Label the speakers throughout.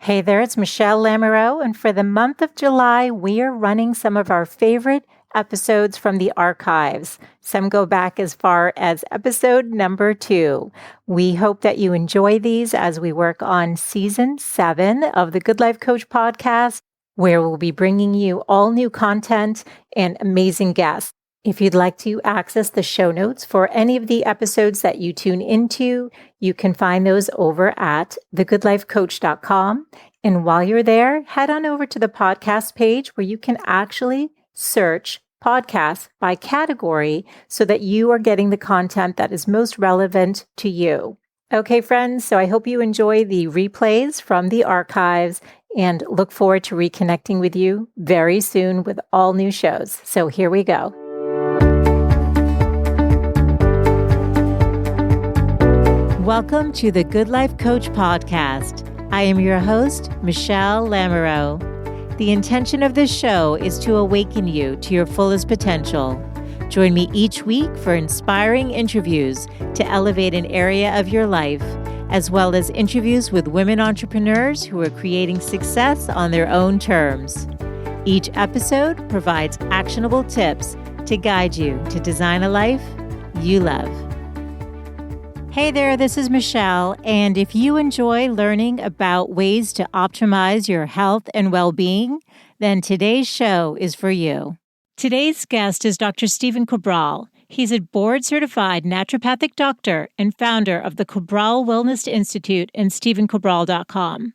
Speaker 1: Hey there, it's Michelle Lamoureux, and for the month of July, we are running some of our favorite episodes from the archives. Some go back as far as episode number 2. We hope that you enjoy these as we work on season 7 of the Good Life Coach podcast, where we'll be bringing you all new content and amazing guests. If you'd like to access the show notes for any of the episodes that you tune into, you can find those over at thegoodlifecoach.com. And while you're there, head on over to the podcast page where you can actually search podcasts by category so that you are getting the content that is most relevant to you. Okay, friends, so I hope you enjoy the replays from the archives and look forward to reconnecting with you very soon with all new shows. So here we go. Welcome to the Good Life Coach podcast. I am your host, Michelle Lamoureux. The intention of this show is to awaken you to your fullest potential. Join me each week for inspiring interviews to elevate an area of your life, as well as interviews with women entrepreneurs who are creating success on their own terms. Each episode provides actionable tips to guide you to design a life you love. Hey there, this is Michelle, and if you enjoy learning about ways to optimize your health and well-being, then today's show is for you. Today's guest is Dr. Stephen Cabral. He's a board-certified naturopathic doctor and founder of the Cabral Wellness Institute and StephenCabral.com.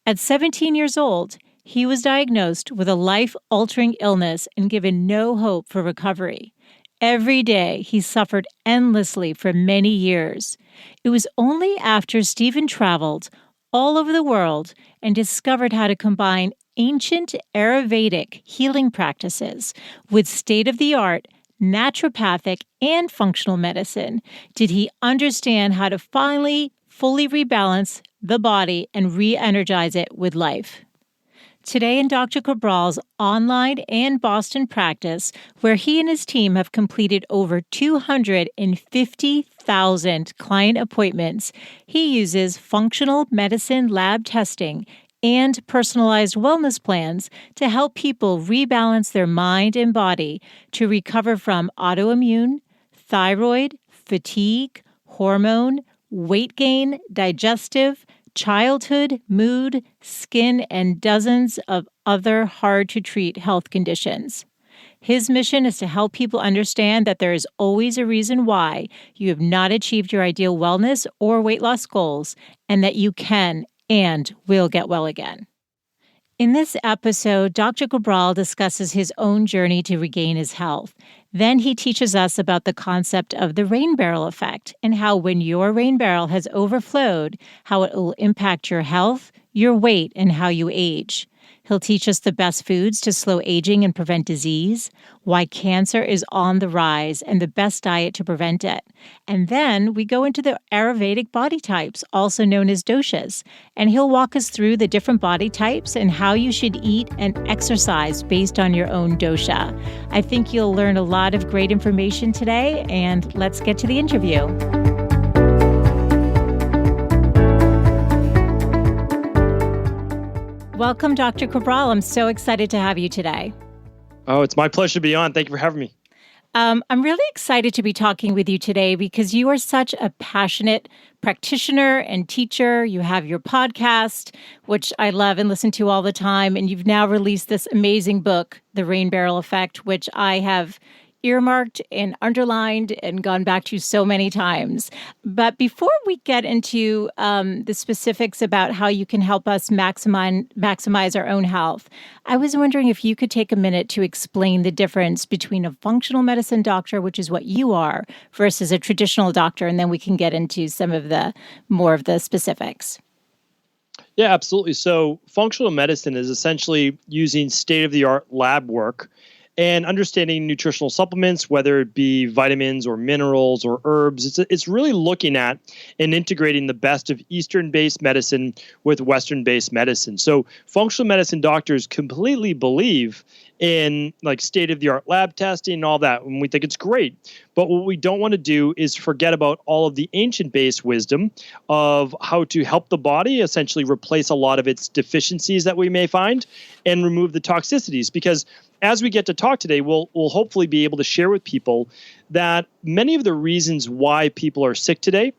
Speaker 1: At 17 years old, he was diagnosed with a life-altering illness and given no hope for recovery. Every day, he suffered endlessly for many years. It was only after Stephen traveled all over the world and discovered how to combine ancient Ayurvedic healing practices with state-of-the-art naturopathic and functional medicine did he understand how to finally fully rebalance the body and re-energize it with life. Today in Dr. Cabral's online and Boston practice, where he and his team have completed over 250,000 client appointments, he uses functional medicine lab testing and personalized wellness plans to help people rebalance their mind and body to recover from autoimmune, thyroid, fatigue, hormone, weight gain, digestive, childhood, mood, skin, and dozens of other hard-to-treat health conditions. His mission is to help people understand that there is always a reason why you have not achieved your ideal wellness or weight loss goals, and that you can and will get well again. In this episode, Dr. Cabral discusses his own journey to regain his health. Then he teaches us about the concept of the rain barrel effect and how when your rain barrel has overflowed, how it will impact your health, your weight, and how you age. He'll teach us the best foods to slow aging and prevent disease, why cancer is on the rise, and the best diet to prevent it. And then we go into the Ayurvedic body types, also known as doshas, and he'll walk us through the different body types and how you should eat and exercise based on your own dosha. I think you'll learn a lot of great information today, and let's get to the interview. Welcome, Dr. Cabral. I'm so excited to have you today.
Speaker 2: Oh, it's my pleasure to be on. Thank you for having me.
Speaker 1: I'm really excited to be talking with you today because you are such a passionate practitioner and teacher. You have your podcast, which I love and listen to all the time. And you've now released this amazing book, The Rain Barrel Effect, which I have earmarked and underlined and gone back to so many times. But before we get into the specifics about how you can help us maximize our own health, I was wondering if you could take a minute to explain the difference between a functional medicine doctor, which is what you are, versus a traditional doctor, and then we can get into some of the more of the specifics.
Speaker 2: Yeah, absolutely. So functional medicine is essentially using state-of-the-art lab work and understanding nutritional supplements, whether it be vitamins or minerals or herbs. It's really looking at and integrating the best of Eastern-based medicine with Western-based medicine. So functional medicine doctors completely believe in like state-of-the-art lab testing and all that, and we think it's great. But what we don't want to do is forget about all of the ancient-based wisdom of how to help the body essentially replace a lot of its deficiencies that we may find and remove the toxicities. Because as we get to talk today, we'll hopefully be able to share with people that many of the reasons why people are sick today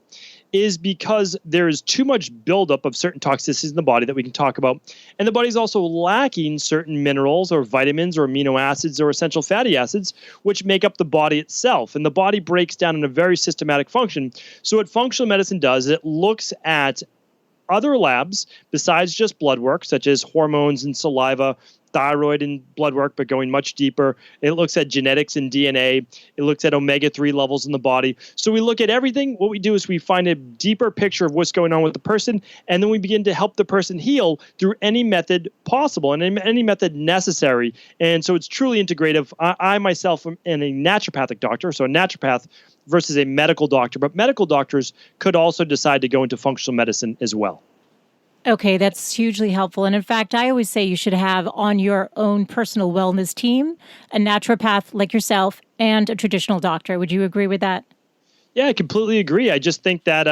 Speaker 2: is because there is too much buildup of certain toxicities in the body that we can talk about. And the body's also lacking certain minerals or vitamins or amino acids or essential fatty acids, which make up the body itself. And the body breaks down in a very systematic function. So what functional medicine does, it looks at other labs besides just blood work, such as hormones and saliva, thyroid and blood work, but going much deeper. It looks at genetics and DNA. It looks at omega-3 levels in the body. So we look at everything. What we do is we find a deeper picture of what's going on with the person, and then we begin to help the person heal through any method possible and any method necessary. And so it's truly integrative. I myself am a naturopathic doctor, so a naturopath versus a medical doctor, but medical doctors could also decide to go into functional medicine as well.
Speaker 1: Okay, that's hugely helpful. And in fact, I always say you should have on your own personal wellness team a naturopath like yourself and a traditional doctor. Would you agree with that?
Speaker 2: Yeah, I completely agree. I just think that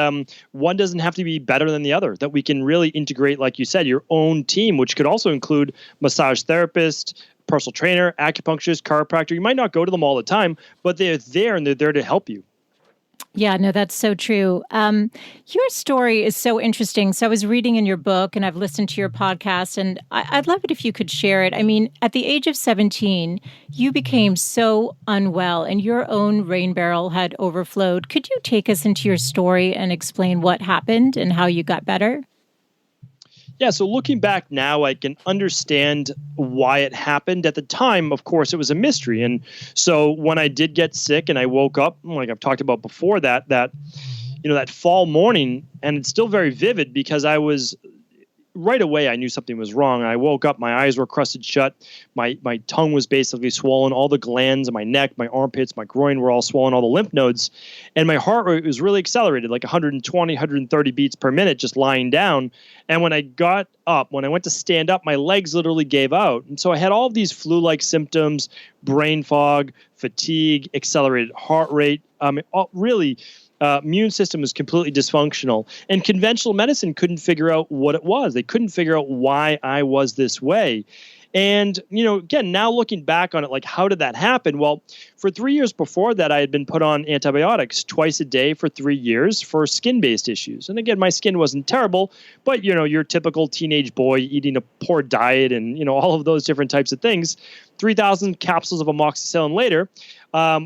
Speaker 2: one doesn't have to be better than the other, that we can really integrate, like you said, your own team, which could also include massage therapist, personal trainer, acupuncturist, chiropractor. You might not go to them all the time, but they're there and they're there to help you.
Speaker 1: Yeah, no, that's so true. Your story is so interesting. So I was reading in your book and I've listened to your podcast, and I'd love it if you could share it. I mean, at the age of 17, you became so unwell and your own rain barrel had overflowed. Could you take us into your story and explain what happened and how you got better?
Speaker 2: Yeah, so looking back now, I can understand why it happened. At the time, of course, it was a mystery. And so when I did get sick and I woke up, like I've talked about before, that fall morning, and it's still very vivid because I was right away, I knew something was wrong. I woke up, my eyes were crusted shut. My tongue was basically swollen. All the glands in my neck, my armpits, my groin were all swollen, all the lymph nodes. And my heart rate was really accelerated, like 120, 130 beats per minute, just lying down. And when I got up, when I went to stand up, my legs literally gave out. And so I had all of these flu-like symptoms, brain fog, fatigue, accelerated heart rate, really immune system was completely dysfunctional, and conventional medicine couldn't figure out what it was. They couldn't figure out why I was this way. And, again, now looking back on it, like, how did that happen? Well, for 3 years before that, I had been put on antibiotics twice a day for 3 years for skin-based issues. And again, my skin wasn't terrible, but, your typical teenage boy eating a poor diet and, all of those different types of things. 3,000 capsules of amoxicillin later,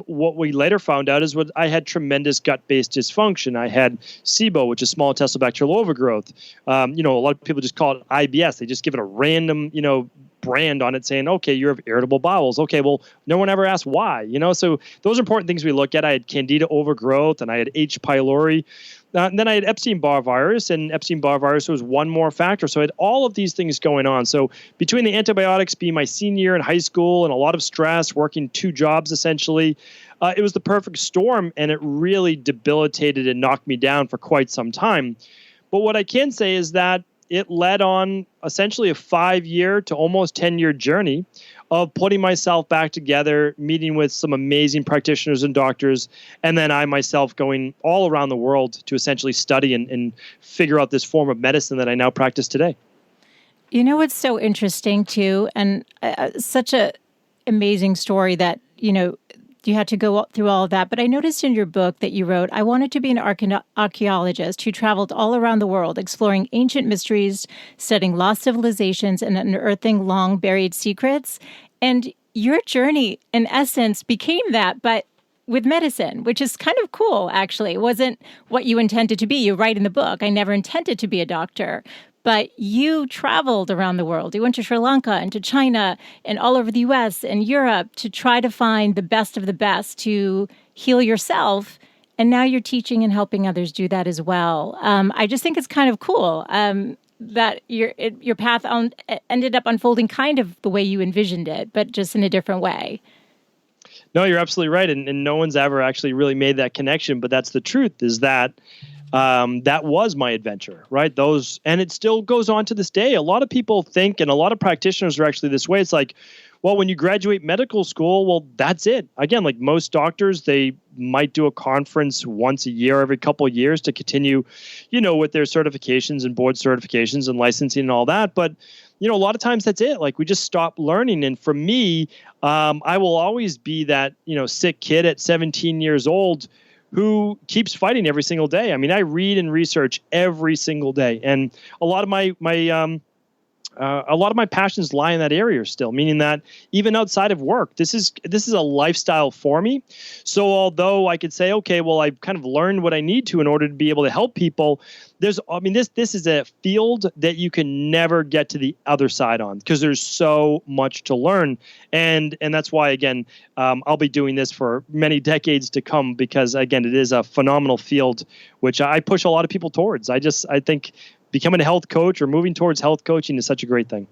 Speaker 2: what we later found out is I had tremendous gut-based dysfunction. I had SIBO, which is small intestinal bacterial overgrowth. A lot of people just call it IBS. They just give it a random, brand on it saying, okay, you have irritable bowels. Okay, well, no one ever asked why, so those are important things we look at. I had Candida overgrowth and I had H. pylori. And then I had Epstein-Barr virus, and Epstein-Barr virus was one more factor. So I had all of these things going on. So between the antibiotics being my senior year in high school and a lot of stress, working 2 jobs essentially, it was the perfect storm, and it really debilitated and knocked me down for quite some time. But what I can say is that it led on essentially a 5-year to almost 10-year journey of putting myself back together, meeting with some amazing practitioners and doctors, and then I myself going all around the world to essentially study and figure out this form of medicine that I now practice today.
Speaker 1: You know what's so interesting too, and such a amazing story that, you had to go through all of that. But I noticed in your book that you wrote, I wanted to be an archaeologist who traveled all around the world, exploring ancient mysteries, studying lost civilizations, and unearthing long-buried secrets. And your journey, in essence, became that, but with medicine, which is kind of cool, actually. It wasn't what you intended to be. You write in the book, I never intended to be a doctor. But you traveled around the world. You went to Sri Lanka and to China and all over the U.S. and Europe to try to find the best of the best to heal yourself. And now you're teaching and helping others do that as well. I just think it's kind of cool that your path ended up unfolding kind of the way you envisioned it, but just in a different way.
Speaker 2: No, you're absolutely right. And no one's ever actually really made that connection. But that's the truth, is that That was my adventure, right? And it still goes on to this day. A lot of people think, and a lot of practitioners are actually this way. It's like, well, when you graduate medical school, well, that's it. Again, like most doctors, they might do a conference once a year, every couple of years to continue, with their certifications and board certifications and licensing and all that. But, a lot of times that's it. Like we just stop learning. And for me, I will always be that, sick kid at 17 years old who keeps fighting every single day. I mean, I read and research every single day. And a lot of my passions lie in that area still, meaning that even outside of work, this is a lifestyle for me. So although I could say, okay, well, I've kind of learned what I need to in order to be able to help people, this is a field that you can never get to the other side on because there's so much to learn. And that's why, again, I'll be doing this for many decades to come because, again, it is a phenomenal field, which I push a lot of people towards. I think becoming a health coach or moving towards health coaching is such a great thing.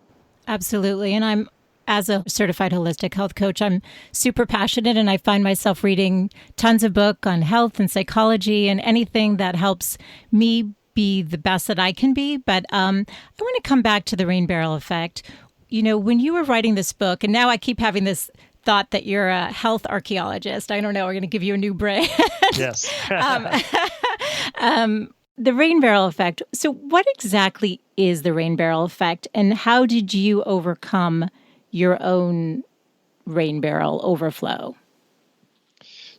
Speaker 1: Absolutely. And as a certified holistic health coach, I'm super passionate and I find myself reading tons of books on health and psychology and anything that helps me be the best that I can be. But I want to come back to the rain barrel effect. When you were writing this book, and now I keep having this thought that you're a health archaeologist. I don't know. We're going to give you a new brand.
Speaker 2: Yes.
Speaker 1: The rain barrel effect. So what exactly is the rain barrel effect and how did you overcome your own rain barrel overflow?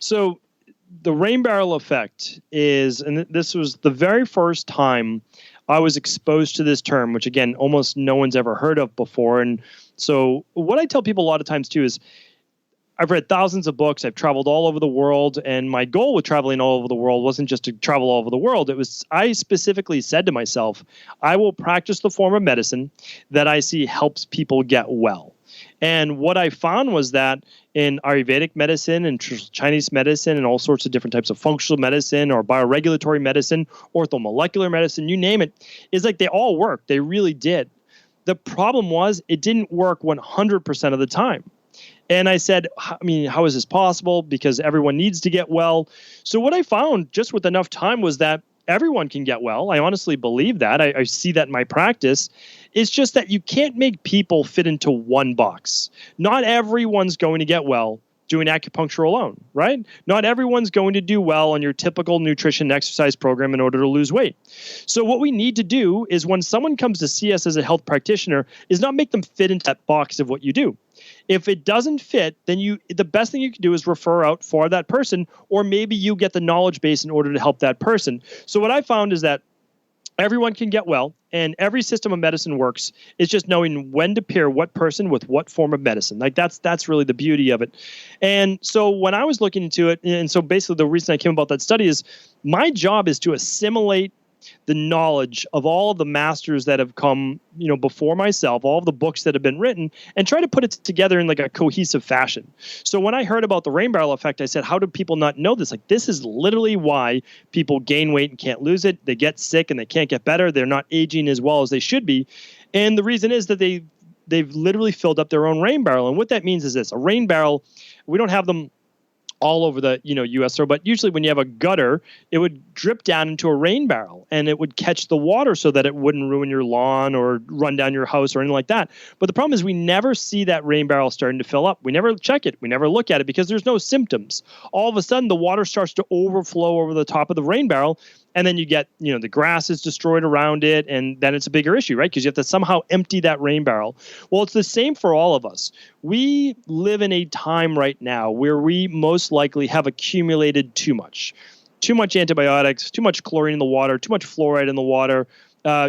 Speaker 2: So the rain barrel effect is, and this was the very first time I was exposed to this term, which again, almost no one's ever heard of before. And so what I tell people a lot of times too is I've read thousands of books. I've traveled all over the world. And my goal with traveling all over the world wasn't just to travel all over the world. It was, I specifically said to myself, I will practice the form of medicine that I see helps people get well. And what I found was that in Ayurvedic medicine and Chinese medicine and all sorts of different types of functional medicine or bioregulatory medicine, orthomolecular medicine, you name it, is like they all work. They really did. The problem was it didn't work 100% of the time. And I said, how is this possible? Because everyone needs to get well. So what I found just with enough time was that everyone can get well. I honestly believe that. I see that in my practice. It's just that you can't make people fit into one box. Not everyone's going to get well doing acupuncture alone, right? Not everyone's going to do well on your typical nutrition exercise program in order to lose weight. So what we need to do is when someone comes to see us as a health practitioner is not make them fit into that box of what you do. If it doesn't fit, then the best thing you can do is refer out for that person, or maybe you get the knowledge base in order to help that person. So what I found is that everyone can get well, and every system of medicine works. It's just knowing when to pair what person with what form of medicine. Like that's really the beauty of it. And so when I was looking into it, and so basically the reason I came about that study is my job is to assimilate the knowledge of all of the masters that have come, before myself, all of the books that have been written, and try to put it together in like a cohesive fashion. So when I heard about the rain barrel effect, I said, how do people not know this? Like, this is literally why people gain weight and can't lose it. They get sick and they can't get better. They're not aging as well as they should be. And the reason is that they've literally filled up their own rain barrel. And what that means is this: a rain barrel, we don't have them all over the U.S. but usually when you have a gutter, it would drip down into a rain barrel and it would catch the water so that it wouldn't ruin your lawn or run down your house or anything like that. But the problem is we never see that rain barrel starting to fill up. We never check it. We never look at it because there's no symptoms. All of a sudden, the water starts to overflow over the top of the rain barrel. And then you get, the grass is destroyed around it, and then it's a bigger issue, right? Because you have to somehow empty that rain barrel. Well, it's the same for all of us. We live in a time right now where we most likely have accumulated too much antibiotics, too much chlorine in the water, too much fluoride in the water,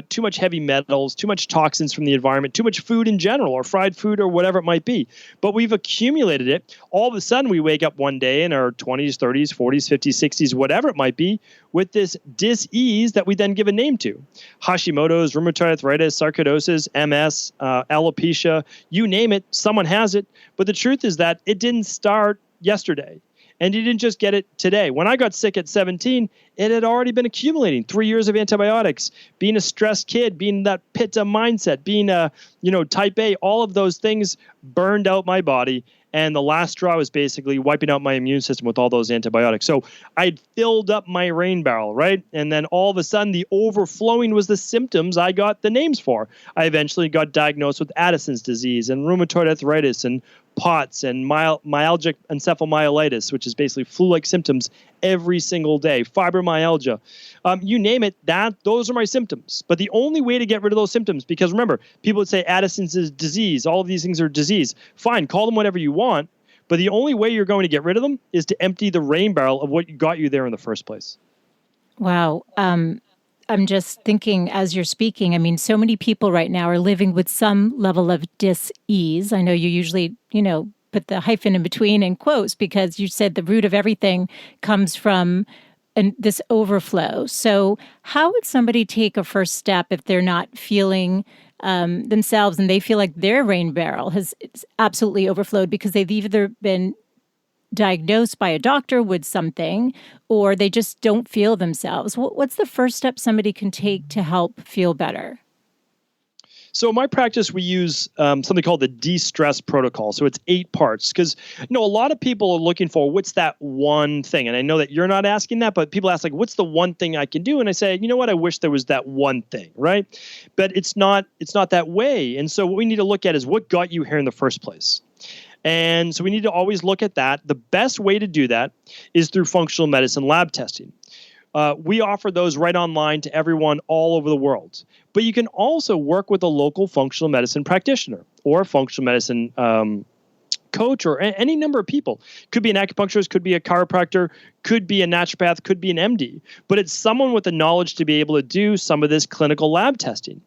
Speaker 2: too much heavy metals, too much toxins from the environment, too much food in general, or fried food, or whatever it might be. But we've accumulated it. All of a sudden, we wake up one day in our 20s, 30s, 40s, 50s, 60s, whatever it might be, with this dis-ease that we then give a name to. Hashimoto's, rheumatoid arthritis, sarcoidosis, MS, alopecia, you name it, someone has it. But the truth is that it didn't start yesterday. And you didn't just get it today. When I got sick at 17, it had already been accumulating. 3 years of antibiotics, being a stressed kid, being that pitta mindset, being a, type A, all of those things burned out my body. And the last straw was basically wiping out my immune system with all those antibiotics. So I'd filled up my rain barrel, right? And then all of a sudden, the overflowing was the symptoms I got the names for. I eventually got diagnosed with Addison's disease and rheumatoid arthritis and POTS and myalgic encephalomyelitis, which is basically flu-like symptoms every single day, fibromyalgia. You name it, those are my symptoms. But the only way to get rid of those symptoms, because remember, people would say Addison's is disease, all of these things are disease. Fine, call them whatever you want, but the only way you're going to get rid of them is to empty the rain barrel of what got you there in the first place.
Speaker 1: Wow. I'm just thinking as you're speaking, I mean, so many people right now are living with some level of dis-ease. I know you usually, put the hyphen in between in quotes because you said the root of everything comes from this overflow. So how would somebody take a first step if they're not feeling themselves and they feel like their rain barrel has absolutely overflowed because they've either been diagnosed by a doctor with something or they just don't feel themselves? What's the first step somebody can take to help feel better?
Speaker 2: So in my practice, we use something called the DeStress Protocol. So it's 8 parts because, a lot of people are looking for what's that one thing. And I know that you're not asking that, but people ask like, what's the one thing I can do? And I say, you know what? I wish there was that one thing, right? But it's not that way. And so what we need to look at is what got you here in the first place. And so we need to always look at that. The best way to do that is through functional medicine lab testing. We offer those right online to everyone all over the world. But you can also work with a local functional medicine practitioner or functional medicine coach or any number of people. Could be an acupuncturist, could be a chiropractor, could be a naturopath, could be an MD. But it's someone with the knowledge to be able to do some of this clinical lab testing.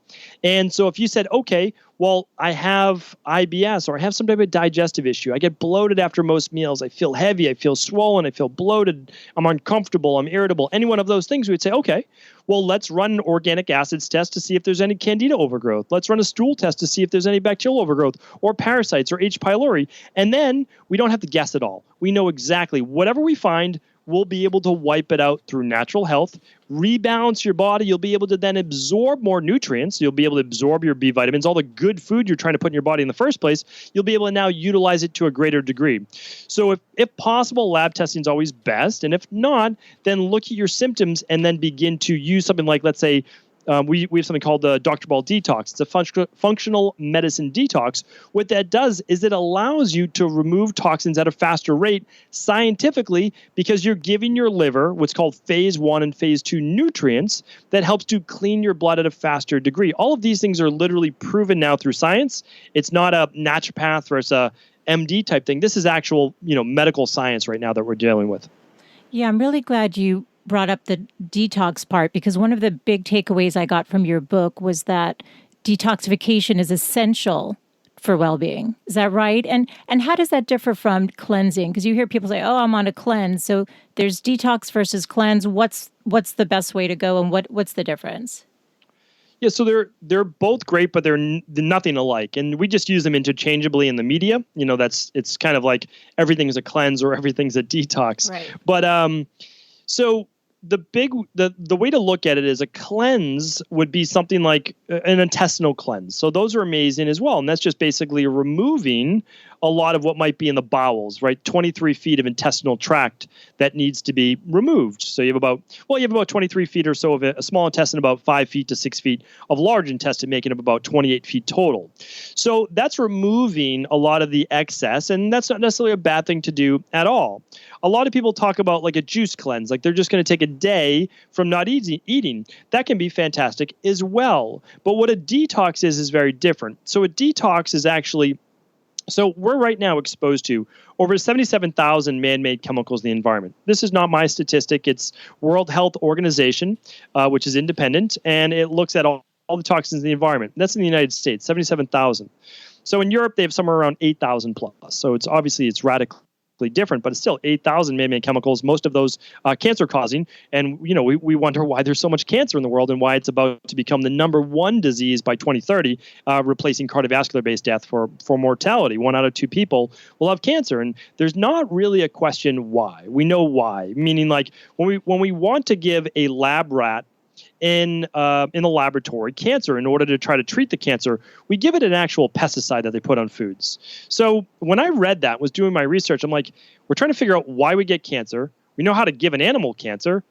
Speaker 2: And so if you said, okay, well, I have IBS or I have some type of digestive issue. I get bloated after most meals. I feel heavy. I feel swollen. I feel bloated. I'm uncomfortable. I'm irritable. Any one of those things, we would say, okay, well, let's run an organic acids test to see if there's any candida overgrowth. Let's run a stool test to see if there's any bacterial overgrowth or parasites or H. pylori. And then we don't have to guess at all. We know exactly whatever we find, we'll be able to wipe it out through natural health, rebalance your body. You'll be able to then absorb more nutrients. You'll be able to absorb your B vitamins, all the good food you're trying to put in your body in the first place. You'll be able to now utilize it to a greater degree. So if possible, lab testing is always best. And if not, then look at your symptoms and then begin to use something like, let's say, we have something called the Dr. Cabral Detox. It's a functional medicine detox. What that does is it allows you to remove toxins at a faster rate scientifically because you're giving your liver what's called phase 1 and phase 2 nutrients that helps to clean your blood at a faster degree. All of these things are literally proven now through science. It's not a naturopath versus a MD type thing. This is actual, medical science right now that we're dealing with.
Speaker 1: Yeah, I'm really glad you brought up the detox part because one of the big takeaways I got from your book was that detoxification is essential for well-being. Is that right? And how does that differ from cleansing? Because you hear people say, "Oh, I'm on a cleanse." So there's detox versus cleanse. What's the best way to go, and what's the difference?
Speaker 2: Yeah, so they're both great, but they're nothing alike, and we just use them interchangeably in the media. It's kind of like everything's a cleanse or everything's a detox.
Speaker 1: Right.
Speaker 2: But so the way to look at it is a cleanse would be something like an intestinal cleanse. So those are amazing as well. And that's just basically removing a lot of what might be in the bowels, right? 23 feet of intestinal tract that needs to be removed. So you have about 23 feet or so of a small intestine, about 5 feet to 6 feet of large intestine, making up about 28 feet total. So that's removing a lot of the excess, and that's not necessarily a bad thing to do at all. A lot of people talk about like a juice cleanse, like they're just going to take a day from not eating. That can be fantastic as well. But what a detox is very different. So a detox is actually, so we're right now exposed to over 77,000 man-made chemicals in the environment. This is not my statistic. It's World Health Organization, which is independent, and it looks at all the toxins in the environment. That's in the United States, 77,000. So in Europe, they have somewhere around 8,000 plus. So it's radically different, but it's still 8,000 man-made chemicals, most of those cancer-causing. And, we wonder why there's so much cancer in the world and why it's about to become the number one disease by 2030, replacing cardiovascular-based death for mortality. 1 out of 2 people will have cancer. And there's not really a question why. We know why, meaning like when we want to give a lab rat in the laboratory cancer. In order to try to treat the cancer, we give it an actual pesticide that they put on foods. So when I read that, was doing my research, I'm like, we're trying to figure out why we get cancer. We know how to give an animal cancer.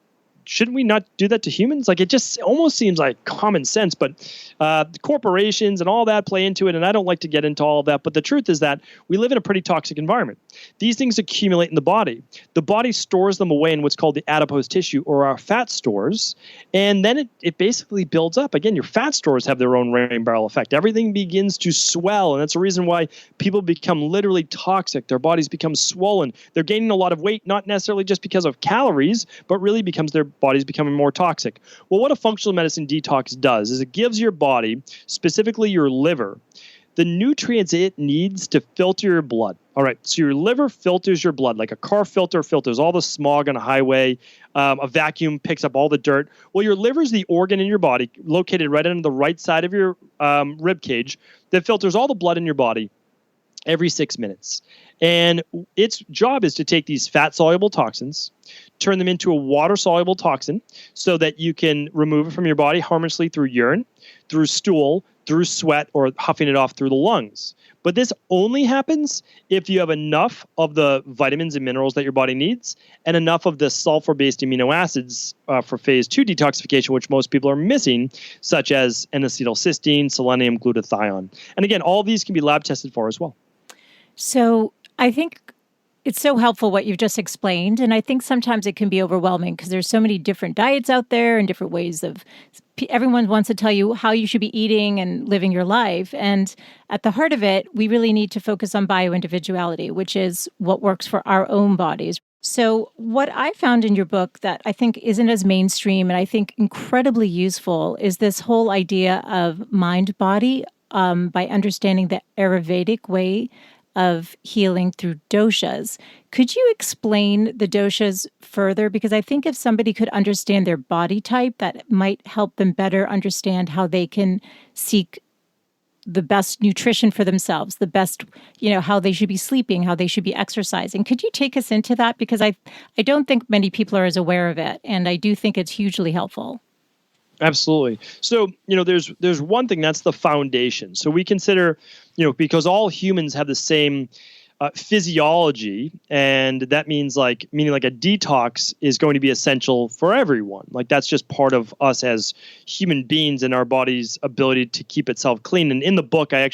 Speaker 2: Shouldn't we not do that to humans? Like, it just almost seems like common sense, but the corporations and all that play into it. And I don't like to get into all of that. But the truth is that we live in a pretty toxic environment. These things accumulate in the body. The body stores them away in what's called the adipose tissue, or our fat stores. And then it basically builds up. Again, your fat stores have their own rain barrel effect. Everything begins to swell. And that's the reason why people become literally toxic. Their bodies become swollen. They're gaining a lot of weight, not necessarily just because of calories, but really becomes their body's becoming more toxic. Well, what a functional medicine detox does is it gives your body, specifically your liver, the nutrients it needs to filter your blood. All right, so your liver filters your blood like a car filter filters all the smog on a highway. A vacuum picks up all the dirt. Well, your liver is the organ in your body located right on the right side of your rib cage that filters all the blood in your body every 6 minutes. And its job is to take these fat-soluble toxins, turn them into a water-soluble toxin so that you can remove it from your body harmlessly through urine, through stool, through sweat, or huffing it off through the lungs. But this only happens if you have enough of the vitamins and minerals that your body needs and enough of the sulfur-based amino acids for phase 2 detoxification, which most people are missing, such as N-acetylcysteine, selenium, glutathione. And again, all of these can be lab tested for as well.
Speaker 1: So I think it's so helpful what you've just explained. And I think sometimes it can be overwhelming because there's so many different diets out there and different ways of, everyone wants to tell you how you should be eating and living your life. And at the heart of it, we really need to focus on bioindividuality, which is what works for our own bodies. So what I found in your book that I think isn't as mainstream and I think incredibly useful is this whole idea of mind-body by understanding the Ayurvedic way of healing through doshas. Could you explain the doshas further? Because I think if somebody could understand their body type, that might help them better understand how they can seek the best nutrition for themselves, the best, how they should be sleeping, how they should be exercising. Could you take us into that? Because I don't think many people are as aware of it, and I do think it's hugely helpful.
Speaker 2: Absolutely. So, there's one thing that's the foundation. So we consider, because all humans have the same physiology, and that means meaning a detox is going to be essential for everyone. Like that's just part of us as human beings and our body's ability to keep itself clean. And in the book, and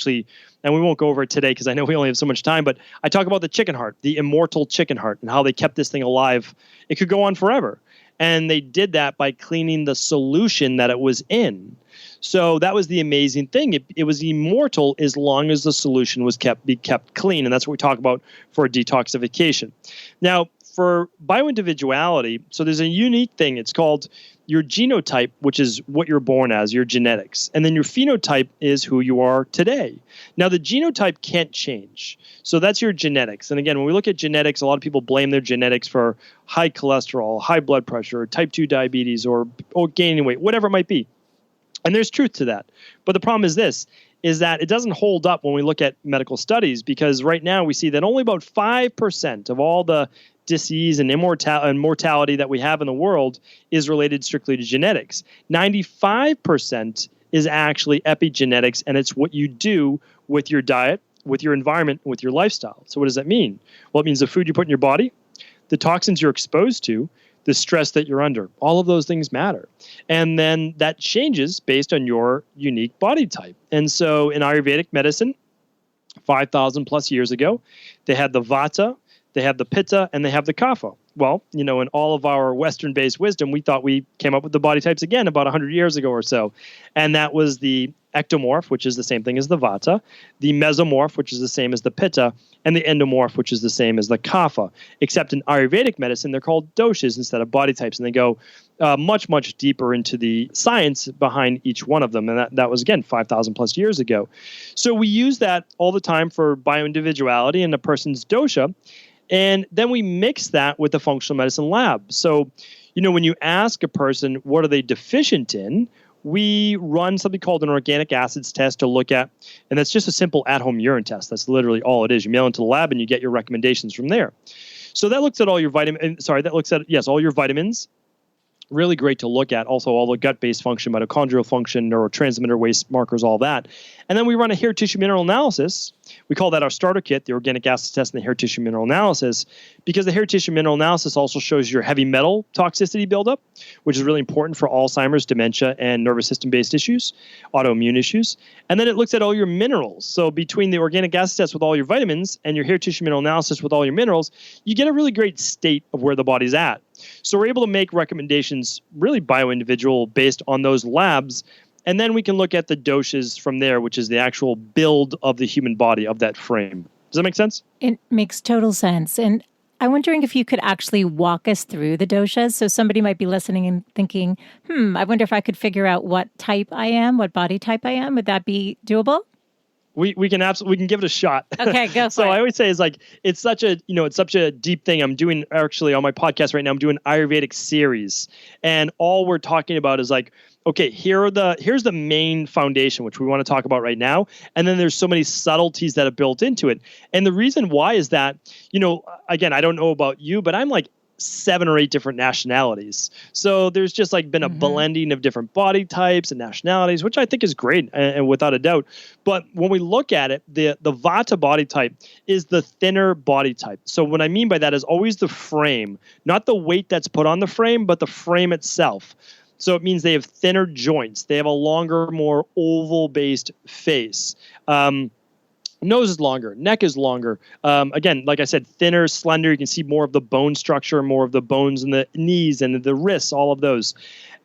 Speaker 2: we won't go over it today because I know we only have so much time, but I talk about the chicken heart, the immortal chicken heart, and how they kept this thing alive. It could go on forever. And they did that by cleaning the solution that it was in. So that was the amazing thing. It was immortal as long as the solution was kept clean. And that's what we talk about for detoxification. Now, for bioindividuality, so there's a unique thing. It's called your genotype, which is what you're born as, your genetics. And then your phenotype is who you are today. Now, the genotype can't change. So that's your genetics. And again, when we look at genetics, a lot of people blame their genetics for high cholesterol, high blood pressure, type 2 diabetes, or gaining weight, whatever it might be. And there's truth to that. But the problem is that it doesn't hold up when we look at medical studies, because right now we see that only about 5% of all the disease and mortality that we have in the world is related strictly to genetics. 95% is actually epigenetics, and it's what you do with your diet, with your environment, with your lifestyle. So what does that mean? Well, it means the food you put in your body, the toxins you're exposed to, the stress that you're under. All of those things matter. And then that changes based on your unique body type. And so in Ayurvedic medicine, 5,000 plus years ago, they had the vata, they have the pitta, and they have the kapha. Well, in all of our Western-based wisdom, we thought we came up with the body types again about 100 years ago or so. And that was the ectomorph, which is the same thing as the vata, the mesomorph, which is the same as the pitta, and the endomorph, which is the same as the kapha. Except in Ayurvedic medicine, they're called doshas instead of body types. And they go much, much deeper into the science behind each one of them. And that was, again, 5,000 plus years ago. So we use that all the time for bioindividuality in a person's dosha. And then we mix that with the functional medicine lab. So, when you ask a person, what are they deficient in? We run something called an organic acids test to look at, and that's just a simple at-home urine test. That's literally all it is. You mail it to the lab and you get your recommendations from there. So that looks at all your all your vitamins, Really great to look at. Also, all the gut-based function, mitochondrial function, neurotransmitter waste markers, all that. And then we run a hair tissue mineral analysis. We call that our starter kit, the organic acid test and the hair tissue mineral analysis, because the hair tissue mineral analysis also shows your heavy metal toxicity buildup, which is really important for Alzheimer's, dementia, and nervous system-based issues, autoimmune issues. And then it looks at all your minerals. So between the organic acid test with all your vitamins and your hair tissue mineral analysis with all your minerals, you get a really great state of where the body's at. So we're able to make recommendations really bioindividual based on those labs. And then we can look at the doshes from there, which is the actual build of the human body, of that frame. Does that make sense?
Speaker 1: It makes total sense. And I'm wondering if you could actually walk us through the doshas. So somebody might be listening and thinking, I wonder if I could figure out what type I am, what body type I am. Would that be doable?
Speaker 2: We can give it a shot.
Speaker 1: Okay, go for
Speaker 2: So
Speaker 1: it.
Speaker 2: I always say it's such a deep thing. I'm doing actually on my podcast right now. I'm doing an Ayurvedic series, and all we're talking about is okay, here's the main foundation, which we want to talk about right now, and then there's so many subtleties that are built into it. And the reason why is that, again, I don't know about you, but I'm 7 or 8 different nationalities. So there's just been a blending of different body types and nationalities, which I think is great and without a doubt. But when we look at it, the vata body type is the thinner body type. So what I mean by that is always the frame, not the weight that's put on the frame, but the frame itself. So it means they have thinner joints. They have a longer, more oval-based face. Nose is longer, neck is longer. Again, like I said, thinner, slender. You can see more of the bone structure, more of the bones in the knees and the wrists, all of those.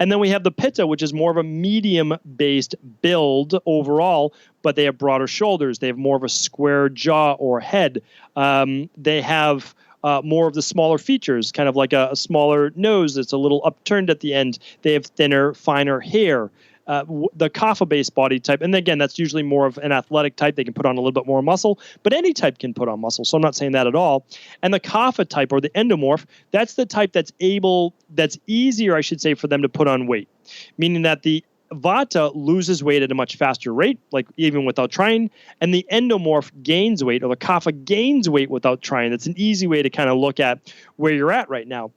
Speaker 2: And then we have the pitta, which is more of a medium-based build overall, but they have broader shoulders. They have more of a square jaw or head. They have more of the smaller features, kind of like a smaller nose that's a little upturned at the end. They have thinner, finer hair. The kapha-based body type, and again, that's usually more of an athletic type. They can put on a little bit more muscle, but any type can put on muscle, so I'm not saying that at all. And the kapha type, or the endomorph, that's the type that's easier, I should say, for them to put on weight, meaning that the vata loses weight at a much faster rate, even without trying, and the endomorph gains weight, or the kapha gains weight without trying. That's an easy way to kind of look at where you're at right now.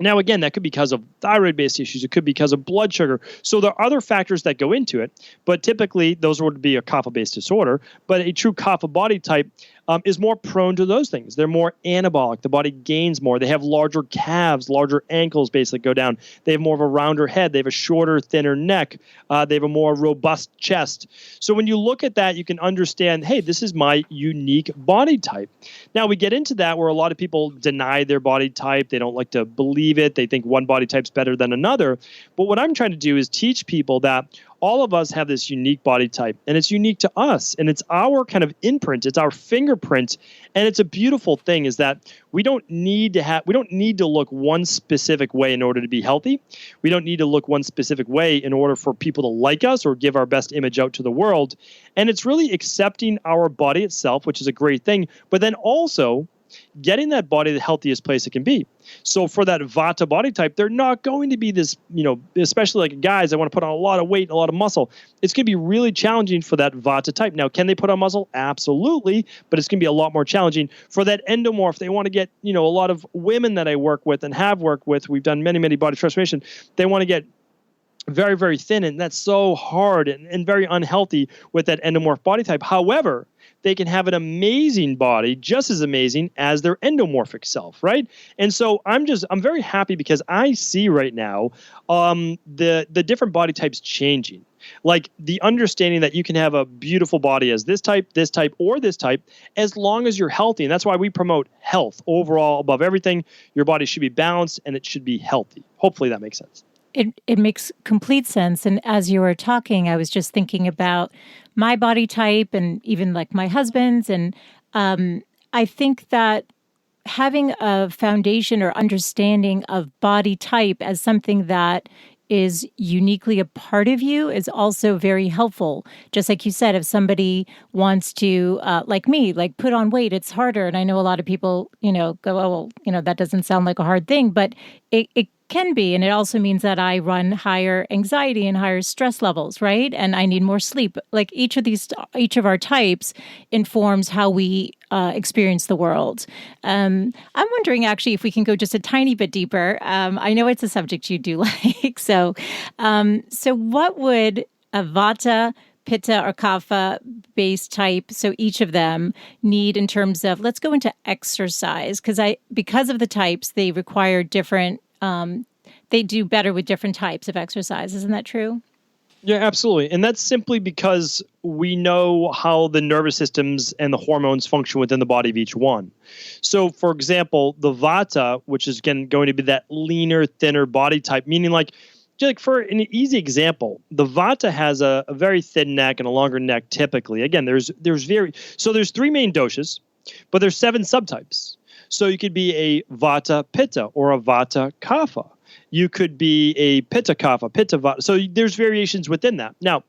Speaker 2: Now, again, that could be because of thyroid-based issues. It could be because of blood sugar. So there are other factors that go into it, but typically those would be a kapha-based disorder. But a true kapha body type is more prone to those things. They're more anabolic. The body gains more. They have larger calves, larger ankles basically go down. They have more of a rounder head. They have a shorter, thinner neck. They have a more robust chest. So when you look at that, you can understand, hey, this is my unique body type. Now, we get into that where a lot of people deny their body type. They don't like to believe it. They think one body type's better than another. But what I'm trying to do is teach people that all of us have this unique body type, and it's unique to us, and it's our kind of imprint, it's our fingerprint, and it's a beautiful thing is that we don't need to look one specific way in order to be healthy. We don't need to look one specific way in order for people to like us or give our best image out to the world. And it's really accepting our body itself, which is a great thing, but then also getting that body the healthiest place it can be. So for that vata body type, they're not going to be this, especially like guys that want to put on a lot of weight, a lot of muscle. It's going to be really challenging for that vata type. Now, can they put on muscle? Absolutely. But it's going to be a lot more challenging. For that endomorph, they want to get, a lot of women that I work with and have worked with, we've done many, many body transformation. They want to get very, very thin, and that's so hard and very unhealthy with that endomorph body type. However, they can have an amazing body, just as amazing as their endomorphic self, right? And so I'm very happy because I see right now the different body types changing. Like the understanding that you can have a beautiful body as this type, or this type, as long as you're healthy. And that's why we promote health overall above everything. Your body should be balanced and it should be healthy. Hopefully that makes sense.
Speaker 1: It makes complete sense. And as you were talking, I was just thinking about my body type and even like my husband's. And I think that having a foundation or understanding of body type as something that is uniquely a part of you is also very helpful. Just like you said, if somebody wants to, like me, put on weight, it's harder. And I know a lot of people, go, oh, well, that doesn't sound like a hard thing, but it can be. And it also means that I run higher anxiety and higher stress levels, right? And I need more sleep. Like each of our types informs how we experience the world. I'm wondering actually if we can go just a tiny bit deeper. I know it's a subject you do like. So what would a vata, pitta, or kapha based type, so each of them need in terms of, let's go into exercise, because of the types, they require different, they do better with different types of exercise. Isn't that true?
Speaker 2: Yeah, absolutely. And that's simply because we know how the nervous systems and the hormones function within the body of each one. So, for example, the vata, which is again going to be that leaner, thinner body type, meaning like for an easy example, the vata has a very thin neck and a longer neck typically. Again, there's three main doshas, but there's 7 subtypes. So you could be a vata pitta or a vata kapha. You could be a pitta kapha, pitta vata. So there's variations within that. Now,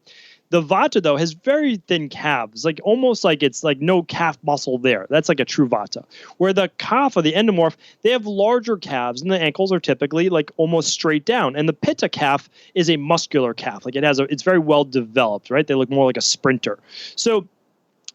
Speaker 2: the vata, though, has very thin calves, like almost like it's like no calf muscle there. That's like a true vata. Where the kapha, the endomorph, they have larger calves, and the ankles are typically like almost straight down. And the pitta calf is a muscular calf. Like it's very well developed, right? They look more like a sprinter. So,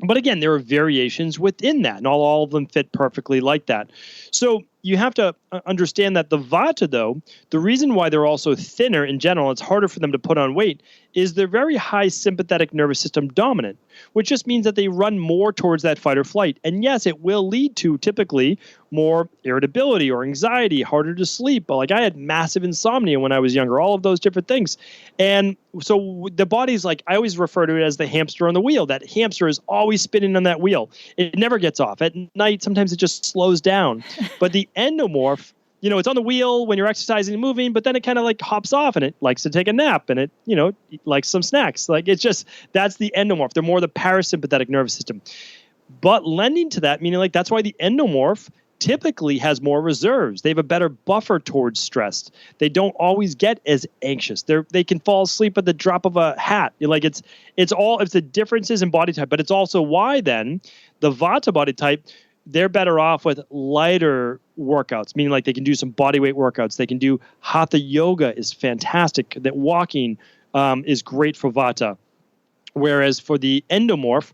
Speaker 2: but again, there are variations within that, and all of them fit perfectly like that. So you have to understand that the vata, though, the reason why they're also thinner in general, it's harder for them to put on weight, is they're very high sympathetic nervous system dominant, which just means that they run more towards that fight or flight. And yes, it will lead to typically more irritability or anxiety, harder to sleep. But like I had massive insomnia when I was younger, all of those different things. And so the body's like, I always refer to it as the hamster on the wheel. That hamster is always spinning on that wheel. It never gets off. At night, sometimes it just slows down. But the endomorph, it's on the wheel when you're exercising and moving, but then it kind of like hops off and it likes to take a nap and it, likes some snacks. Like that's the endomorph. They're more the parasympathetic nervous system. But lending to that, meaning like that's why the endomorph typically has more reserves. They have a better buffer towards stress. They don't always get as anxious. They can fall asleep at the drop of a hat. It's the differences in body type, but it's also why then the vata body type, they're better off with lighter workouts, meaning like they can do some body weight workouts. They can do hatha yoga is fantastic. That walking is great for vata. Whereas for the endomorph,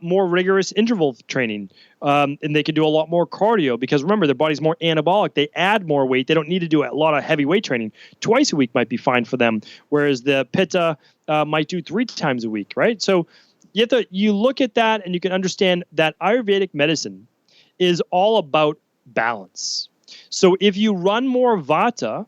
Speaker 2: more rigorous interval training. And they can do a lot more cardio because remember, their body's more anabolic. They add more weight. They don't need to do a lot of heavy weight training. Twice a week might be fine for them. Whereas the pitta might do 3 times a week, right? So you look at that and you can understand that Ayurvedic medicine is all about balance. So if you run more vata,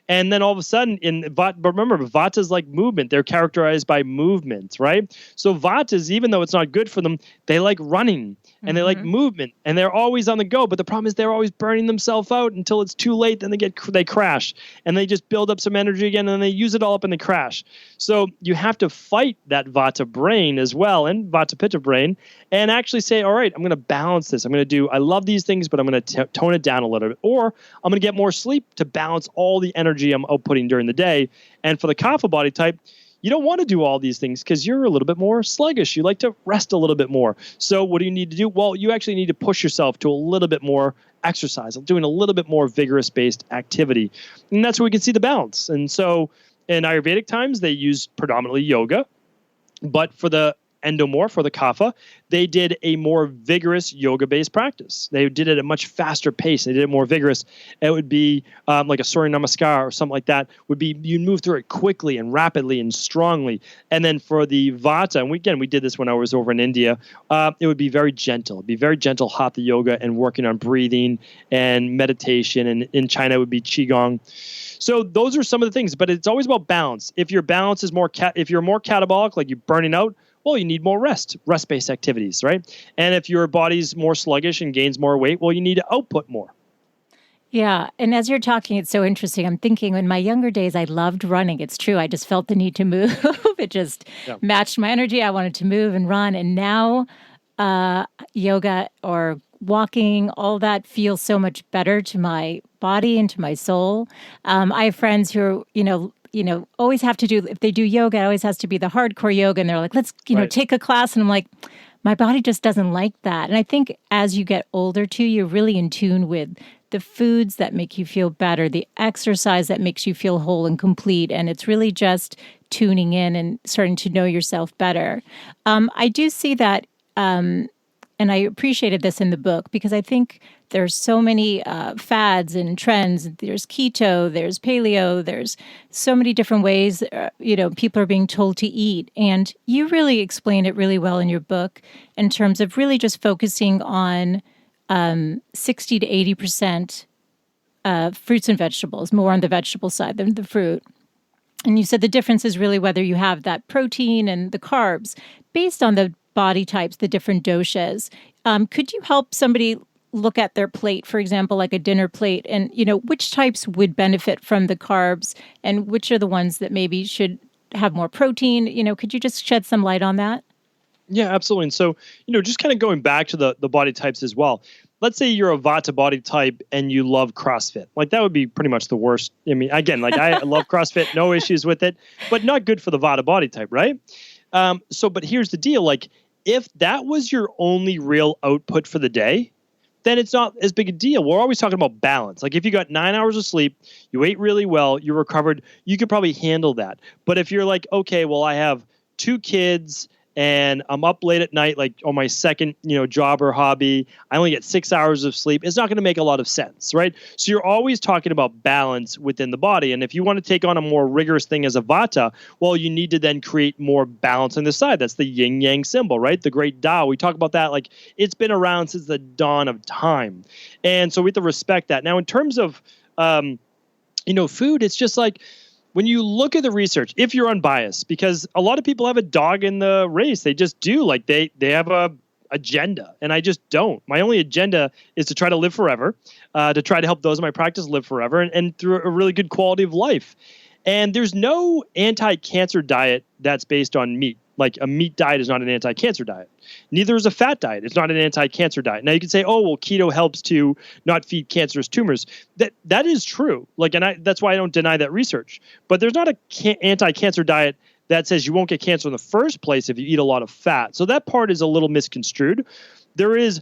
Speaker 2: and then all of a sudden, but remember, vata is like movement. They're characterized by movement, right? So vatas, even though it's not good for them, they like running and they like movement and they're always on the go. But the problem is they're always burning themselves out until it's too late. Then they crash and they just build up some energy again and they use it all up and they crash. So you have to fight that vata brain as well and vata pitta brain and actually say, all right, I'm going to balance this. I love these things, but I'm going to tone it down a little bit. Or I'm going to get more sleep to balance all the energy I'm outputting during the day. And for the kapha body type, you don't want to do all these things because you're a little bit more sluggish. You like to rest a little bit more. So what do you need to do? Well, you actually need to push yourself to a little bit more exercise, doing a little bit more vigorous-based activity. And that's where we can see the balance. And so in Ayurvedic times, they use predominantly yoga. But for the endomorph or the kapha, they did a more vigorous yoga-based practice. They did it at a much faster pace. They did it more vigorous. It would be like a Surya Namaskar or something like that. You'd move through it quickly and rapidly and strongly. And then for the vata, and we did this when I was over in India, it would be very gentle. It'd be very gentle hatha yoga and working on breathing and meditation. And in China, it would be qigong. So those are some of the things, but it's always about balance. If your balance is if you're more catabolic, like you're burning out, well, you need more rest-based activities, right? And if your body's more sluggish and gains more weight, well, you need to output more.
Speaker 1: Yeah. And as you're talking, it's so interesting. I'm thinking in my younger days, I loved running. It's true. I just felt the need to move. It just matched my energy. I wanted to move and run. And now yoga or walking, all that feels so much better to my body and to my soul. I have friends who are, always have to do, if they do yoga, it always has to be the hardcore yoga. And they're like, let's, take a class. And I'm like, my body just doesn't like that. And I think as you get older too, you're really in tune with the foods that make you feel better, the exercise that makes you feel whole and complete. And it's really just tuning in and starting to know yourself better. I do see that, and I appreciated this in the book because I think there's so many fads and trends. There's keto, there's paleo, there's so many different ways, people are being told to eat. And you really explain it really well in your book in terms of really just focusing on 60 to 80% fruits and vegetables, more on the vegetable side than the fruit. And you said the difference is really whether you have that protein and the carbs based on the body types, the different doshas. Could you help somebody look at their plate, for example, like a dinner plate, and which types would benefit from the carbs and which are the ones that maybe should have more protein? Could you just shed some light on that?
Speaker 2: Yeah, absolutely. And so, just kind of going back to the body types as well. Let's say you're a vata body type and you love CrossFit. Like that would be pretty much the worst. I mean, again, like I love CrossFit, no issues with it, but not good for the vata body type, right? But here's the deal. Like if that was your only real output for the day, then it's not as big a deal. We're always talking about balance. Like if you got 9 hours of sleep, you ate really well, you recovered, you could probably handle that. But if you're like, okay, well, I have 2 kids and I'm up late at night, like on my second, job or hobby, I only get 6 hours of sleep. It's not going to make a lot of sense, right? So you're always talking about balance within the body. And if you want to take on a more rigorous thing as a vata, well, you need to then create more balance on the side. That's the yin yang symbol, right? The great Tao. We talk about that like it's been around since the dawn of time. And so we have to respect that. Now, in terms of, food, it's just like, when you look at the research, if you're unbiased, because a lot of people have a dog in the race, they just do. Like they have a agenda, and I just don't. My only agenda is to try to live forever, to try to help those in my practice live forever, and through a really good quality of life. And there's no anti-cancer diet that's based on meat. Like a meat diet is not an anti-cancer diet. Neither is a fat diet. It's not an anti-cancer diet. Now you can say, oh, well, keto helps to not feed cancerous tumors. That is true. Like, and that's why I don't deny that research. But there's not an anti-cancer diet that says you won't get cancer in the first place if you eat a lot of fat. So that part is a little misconstrued. There is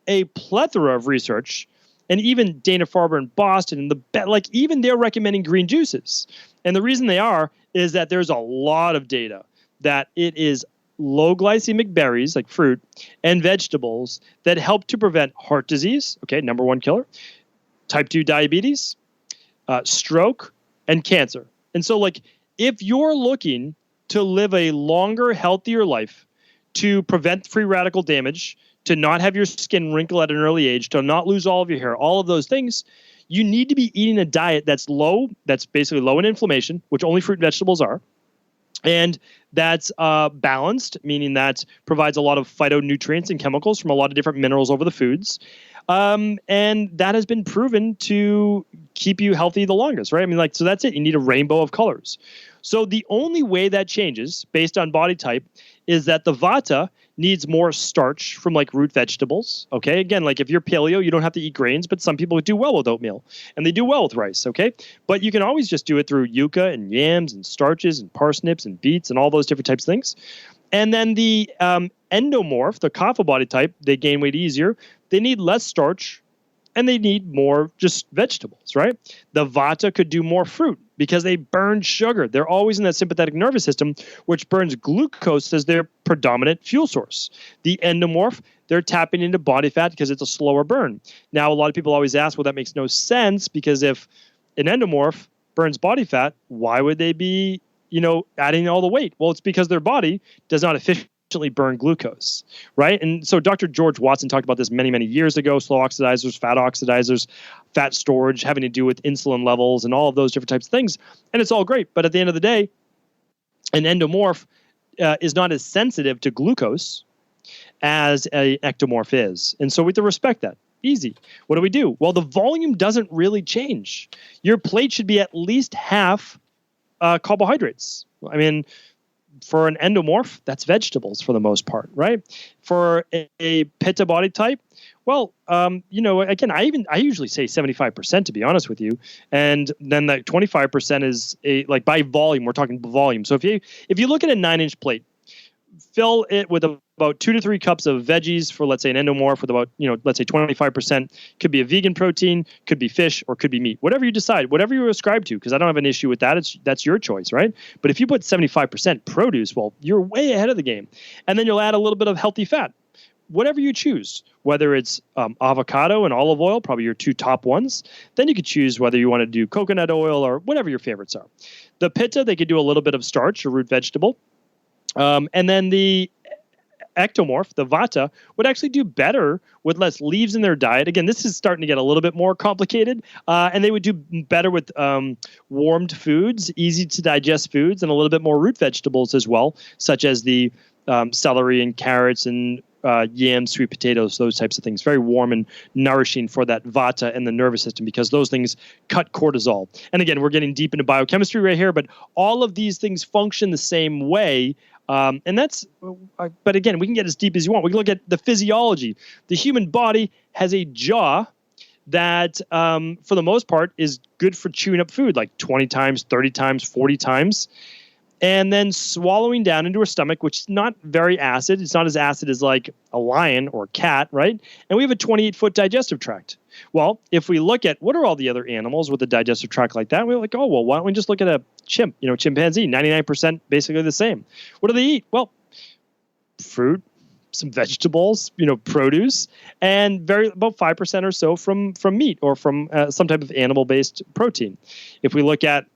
Speaker 2: a plethora of research, and even Dana-Farber in Boston, and even they're recommending green juices. And the reason they are is that there's a lot of data that it is low glycemic berries like fruit and vegetables that help to prevent heart disease, okay, number 1 killer, type 2 diabetes, stroke, and cancer. And so like if you're looking to live a longer, healthier life, to prevent free radical damage, to not have your skin wrinkle at an early age, to not lose all of your hair, all of those things, you need to be eating a diet that's basically low in inflammation, which only fruit and vegetables are. And that's balanced, meaning that provides a lot of phytonutrients and chemicals from a lot of different minerals over the foods. And that has been proven to keep you healthy the longest, right? I mean, so that's it. You need a rainbow of colors. So the only way that changes based on body type is that the vata needs more starch from like root vegetables. Okay. Again, like if you're paleo, you don't have to eat grains, but some people do well with oatmeal and they do well with rice. Okay. But you can always just do it through yucca and yams and starches and parsnips and beets and all those different types of things. And then the endomorph, the kapha body type, they gain weight easier. They need less starch and they need more just vegetables, right? The vata could do more fruit because they burn sugar. They're always in that sympathetic nervous system, which burns glucose as their predominant fuel source. The endomorph, they're tapping into body fat because it's a slower burn. Now, a lot of people always ask, well, that makes no sense because if an endomorph burns body fat, why would they be, adding all the weight? Well, it's because their body does not efficiently burn glucose, right? And so Dr. George Watson talked about this many, many years ago, slow oxidizers, fat storage, having to do with insulin levels and all of those different types of things. And it's all great. But at the end of the day, an endomorph is not as sensitive to glucose as an ectomorph is. And so we have to respect that. Easy. What do we do? Well, the volume doesn't really change. Your plate should be at least half carbohydrates. I mean, for an endomorph, that's vegetables for the most part, right? For a pitta body type, well, again, I usually say 75% to be honest with you, and then that 25% is by volume. We're talking volume. So if you look at a 9-inch plate, fill it with about 2 to 3 cups of veggies for, let's say, an endomorph with about, let's say 25%. Could be a vegan protein, could be fish, or could be meat. Whatever you decide, whatever you ascribe to, because I don't have an issue with that. That's your choice, right? But if you put 75% produce, well, you're way ahead of the game. And then you'll add a little bit of healthy fat. Whatever you choose, whether it's avocado and olive oil, probably your 2 top ones. Then you could choose whether you want to do coconut oil or whatever your favorites are. The pitta, they could do a little bit of starch or root vegetable. And then the ectomorph, the vata, would actually do better with less leaves in their diet. Again, this is starting to get a little bit more complicated. And they would do better with warmed foods, easy to digest foods, and a little bit more root vegetables as well, such as the celery and carrots and yams, sweet potatoes, those types of things. Very warm and nourishing for that vata and the nervous system, because those things cut cortisol. And again, we're getting deep into biochemistry right here, but all of these things function the same way. And that's, but again, we can get as deep as you want. We can look at the physiology. The human body has a jaw that, for the most part, is good for chewing up food, like 20 times, 30 times, 40 times. And then swallowing down into our stomach, which is not very acid. It's not as acid as like a lion or a cat, right? And we have a 28-foot digestive tract. Well, if we look at what are all the other animals with a digestive tract like that, we're like, oh, well, why don't we just look at a chimp, chimpanzee, 99% basically the same. What do they eat? Well, fruit, some vegetables, produce, and about 5% or so from meat or from some type of animal-based protein. If we look at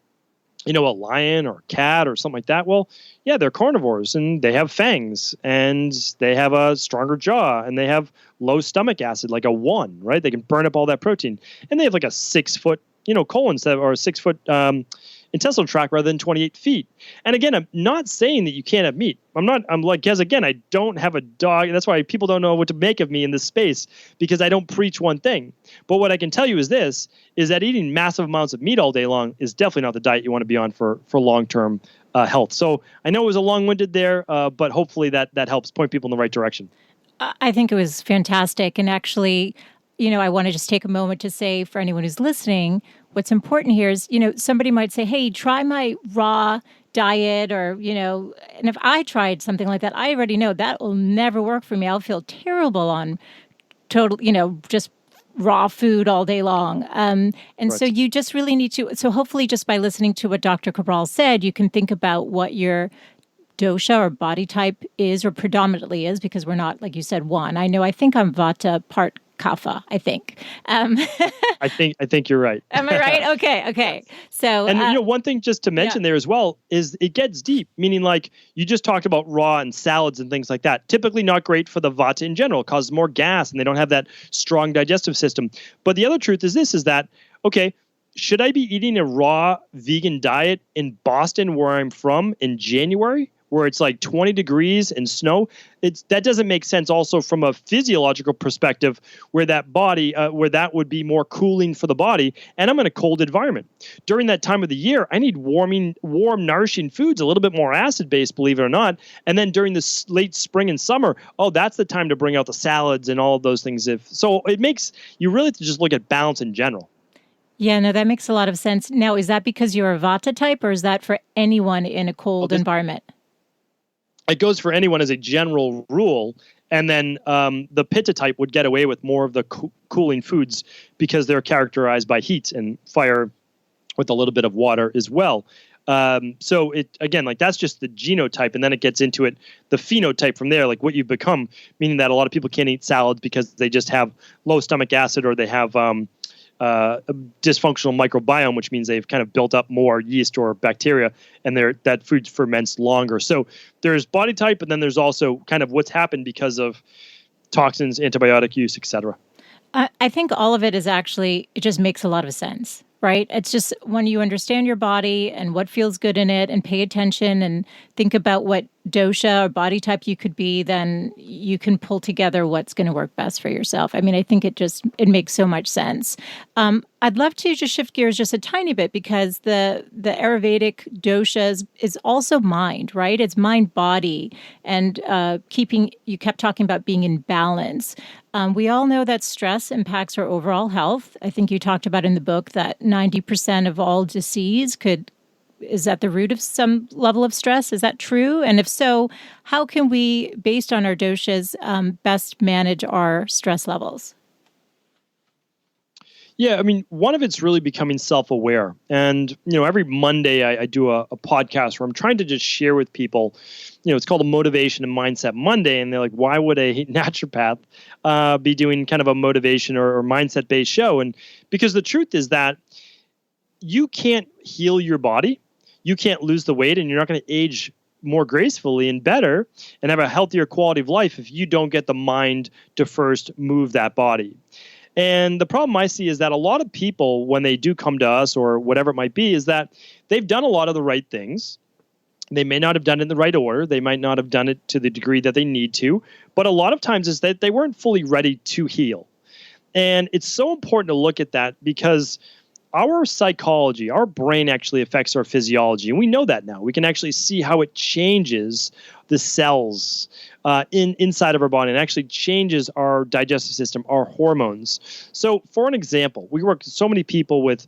Speaker 2: a lion or cat or something like that, well, yeah, they're carnivores and they have fangs and they have a stronger jaw and they have low stomach acid, like a 1, right? They can burn up all that protein. And they have like a 6-foot, colon or a 6-foot intestinal tract rather than 28 feet. And again, I'm not saying that you can't have meat. Again, I don't have a dog. That's why people don't know what to make of me in this space, because I don't preach one thing. But what I can tell you is that eating massive amounts of meat all day long is definitely not the diet you want to be on for long-term health. So I know it was a long-winded there, but hopefully that helps point people in the right direction.
Speaker 1: I think it was fantastic. And actually, I want to just take a moment to say for anyone who's listening, what's important here is, somebody might say, hey, try my raw diet or, and if I tried something like that, I already know that will never work for me. I'll feel terrible on total, just raw food all day long. And right. So you just really need to, so hopefully just by listening to what Dr. Cabral said, you can think about what your dosha or body type is or predominantly is, because we're not, like you said, one. I think I'm vata part kapha, I think.
Speaker 2: I think you're right.
Speaker 1: Am I right? Okay. So,
Speaker 2: and one thing just to mention there as well is it gets deep, meaning like you just talked about raw and salads and things like that. Typically not great for the vata in general. It causes more gas and they don't have that strong digestive system. But the other truth is that, okay, should I be eating a raw vegan diet in Boston, where I'm from, in January, where it's like 20 degrees and snow? That doesn't make sense also from a physiological perspective, where that body, where that would be more cooling for the body. And I'm in a cold environment. During that time of the year, I need warm, nourishing foods, a little bit more acid-based, believe it or not. And then during the late spring and summer, that's the time to bring out the salads and all of those things. So it makes you really have to just look at balance in general.
Speaker 1: Yeah, no, that makes a lot of sense. Now, is that because you're a vata type, or is that for anyone in a cold environment?
Speaker 2: It goes for anyone as a general rule. And then the pitta type would get away with more of the cooling foods because they're characterized by heat and fire with a little bit of water as well. So it, again, like that's just the genotype. And then it gets into the phenotype from there, like what you've become, meaning that a lot of people can't eat salads because they just have low stomach acid, or they have a dysfunctional microbiome, which means they've kind of built up more yeast or bacteria, and that food ferments longer. So there's body type, and then there's also kind of what's happened because of toxins, antibiotic use, etc.
Speaker 1: I think all of it is actually, it just makes a lot of sense, right? It's just when you understand your body and what feels good in it and pay attention and think about what dosha or body type you could be, then you can pull together what's going to work best for yourself. I mean, I think it makes so much sense. I'd love to just shift gears just a tiny bit, because the Ayurvedic dosha is also mind, right? It's mind body, and you kept talking about being in balance. We all know that stress impacts our overall health. I think you talked about in the book that 90% of all disease is at the root of some level of stress. Is that true? And if so, how can we, based on our doshas, best manage our stress levels?
Speaker 2: Yeah, I mean, one of it's really becoming self-aware. And, every Monday I do a podcast where I'm trying to just share with people, it's called a Motivation and Mindset Monday. And they're like, why would a naturopath be doing kind of a motivation or mindset-based show? And because the truth is that you can't heal your body, you can't lose the weight, and you're not going to age more gracefully and better and have a healthier quality of life if you don't get the mind to first move that body. And the problem I see is that a lot of people, when they do come to us or whatever it might be, is that they've done a lot of the right things. They may not have done it in the right order. They might not have done it to the degree that they need to. But a lot of times is that they weren't fully ready to heal. And it's so important to look at that because our psychology, our brain actually affects our physiology. And we know that now. We can actually see how it changes the cells inside of our body and actually changes our digestive system, our hormones. So for an example, we work with so many people with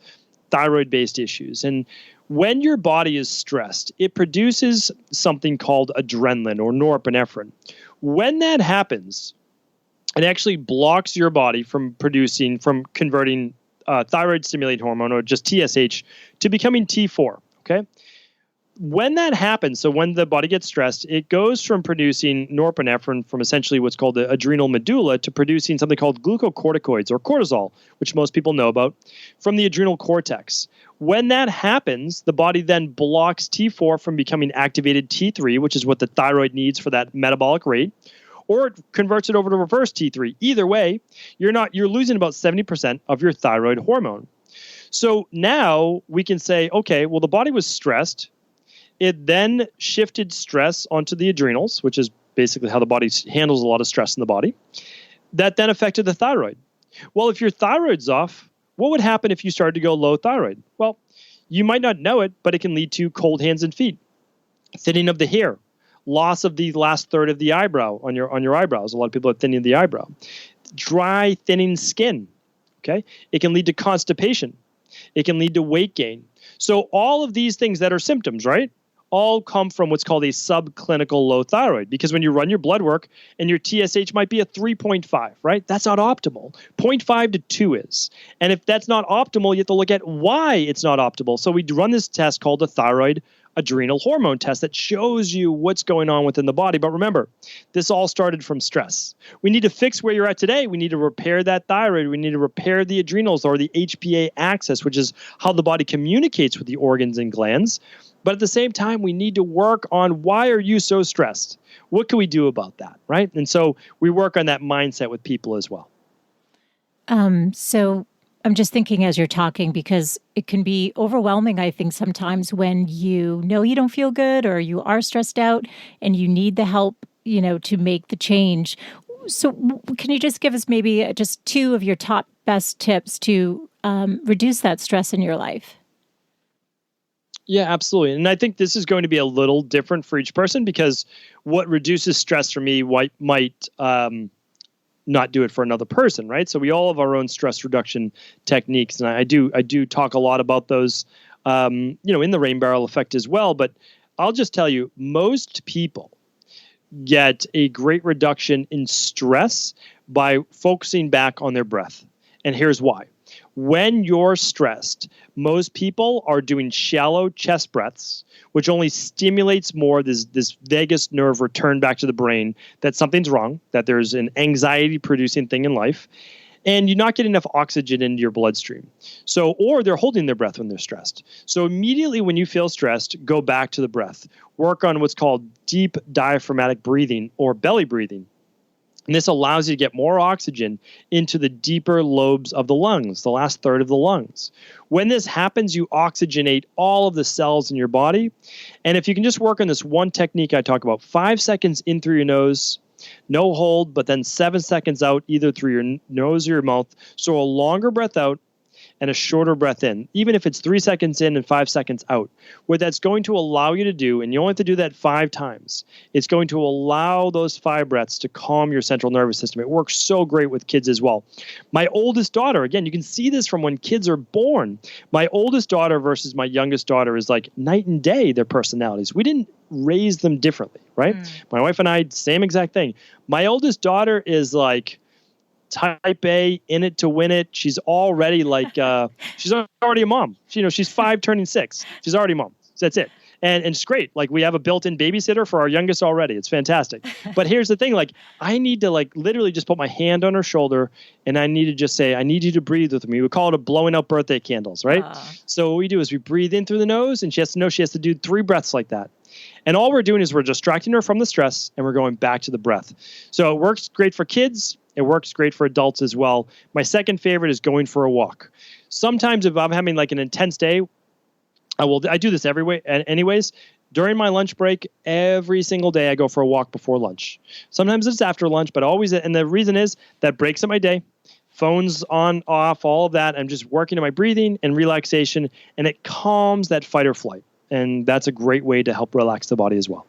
Speaker 2: thyroid-based issues. And when your body is stressed, it produces something called adrenaline or norepinephrine. When that happens, it actually blocks your body from converting thyroid stimulating hormone, or just TSH, to becoming T4, okay? When that happens, so when the body gets stressed, it goes from producing norepinephrine from essentially what's called the adrenal medulla to producing something called glucocorticoids, or cortisol, which most people know about, from the adrenal cortex. When that happens, the body then blocks T4 from becoming activated T3, which is what the thyroid needs for that metabolic rate, or it converts it over to reverse T3. Either way, you're losing about 70% of your thyroid hormone. So now we can say, okay, well, the body was stressed. It then shifted stress onto the adrenals, which is basically how the body handles a lot of stress in the body. That then affected the thyroid. Well, if your thyroid's off, what would happen if you started to go low thyroid? Well, you might not know it, but it can lead to cold hands and feet, thinning of the hair, loss of the last third of the eyebrow on your eyebrows. A lot of people have thinning of the eyebrow. Dry, thinning skin. Okay, it can lead to constipation. It can lead to weight gain. So all of these things that are symptoms, right, all come from what's called a subclinical low thyroid. Because when you run your blood work and your TSH might be a 3.5, right? That's not optimal. 0.5 to 2 is. And if that's not optimal, you have to look at why it's not optimal. So we run this test called the thyroid adrenal hormone test that shows you what's going on within the body. But remember, this all started from stress. We need to fix where you're at today. We need to repair that thyroid. We need to repair the adrenals, or the HPA axis, which is how the body communicates with the organs and glands. But at the same time, we need to work on, why are you so stressed? What can we do about that, right? And so we work on that mindset with people as well.
Speaker 1: So I'm just thinking as you're talking, because it can be overwhelming, I think, sometimes when you know you don't feel good or you are stressed out and you need the help, to make the change. So can you just give us maybe just 2 of your top best tips to reduce that stress in your life?
Speaker 2: Yeah, absolutely. And I think this is going to be a little different for each person, because what reduces stress for me might not do it for another person, right? So we all have our own stress reduction techniques, and I do talk a lot about those, in the rain barrel effect as well. But I'll just tell you, most people get a great reduction in stress by focusing back on their breath. And here's why. When you're stressed, most people are doing shallow chest breaths, which only stimulates more this vagus nerve return back to the brain that something's wrong, that there's an anxiety-producing thing in life, and you're not getting enough oxygen into your bloodstream. Or they're holding their breath when they're stressed. So immediately when you feel stressed, go back to the breath. Work on what's called deep diaphragmatic breathing, or belly breathing. And this allows you to get more oxygen into the deeper lobes of the lungs, the last third of the lungs. When this happens, you oxygenate all of the cells in your body. And if you can just work on this one technique I talk about, 5 seconds in through your nose, no hold, but then 7 seconds out, either through your nose or your mouth. So a longer breath out and a shorter breath in, even if it's 3 seconds in and 5 seconds out. What that's going to allow you to do, and you only have to do that 5 times, it's going to allow those 5 breaths to calm your central nervous system. It works so great with kids as well. My oldest daughter, again, you can see this from when kids are born. My oldest daughter versus my youngest daughter is like night and day, their personalities. We didn't raise them differently, right? My wife and I, same exact thing. My oldest daughter is like type A, in it to win it. She's already like, she's already a mom. She's 5 turning 6. She's already a mom. So that's it. And it's great. Like, we have a built-in babysitter for our youngest already. It's fantastic. But here's the thing. Like, I need to literally just put my hand on her shoulder, and I need to just say, I need you to breathe with me. We call it a blowing out birthday candles, right? So what we do is we breathe in through the nose, and she has to know she has to do 3 breaths like that. And all we're doing is we're distracting her from the stress, and we're going back to the breath. So it works great for kids. It works great for adults as well. My second favorite is going for a walk. Sometimes if I'm having like an intense day, I do this anyways. During my lunch break, every single day I go for a walk before lunch. Sometimes it's after lunch, but always, and the reason is that breaks up my day. Phones on, off, all of that. I'm just working on my breathing and relaxation, and it calms that fight or flight. And that's a great way to help relax the body as well.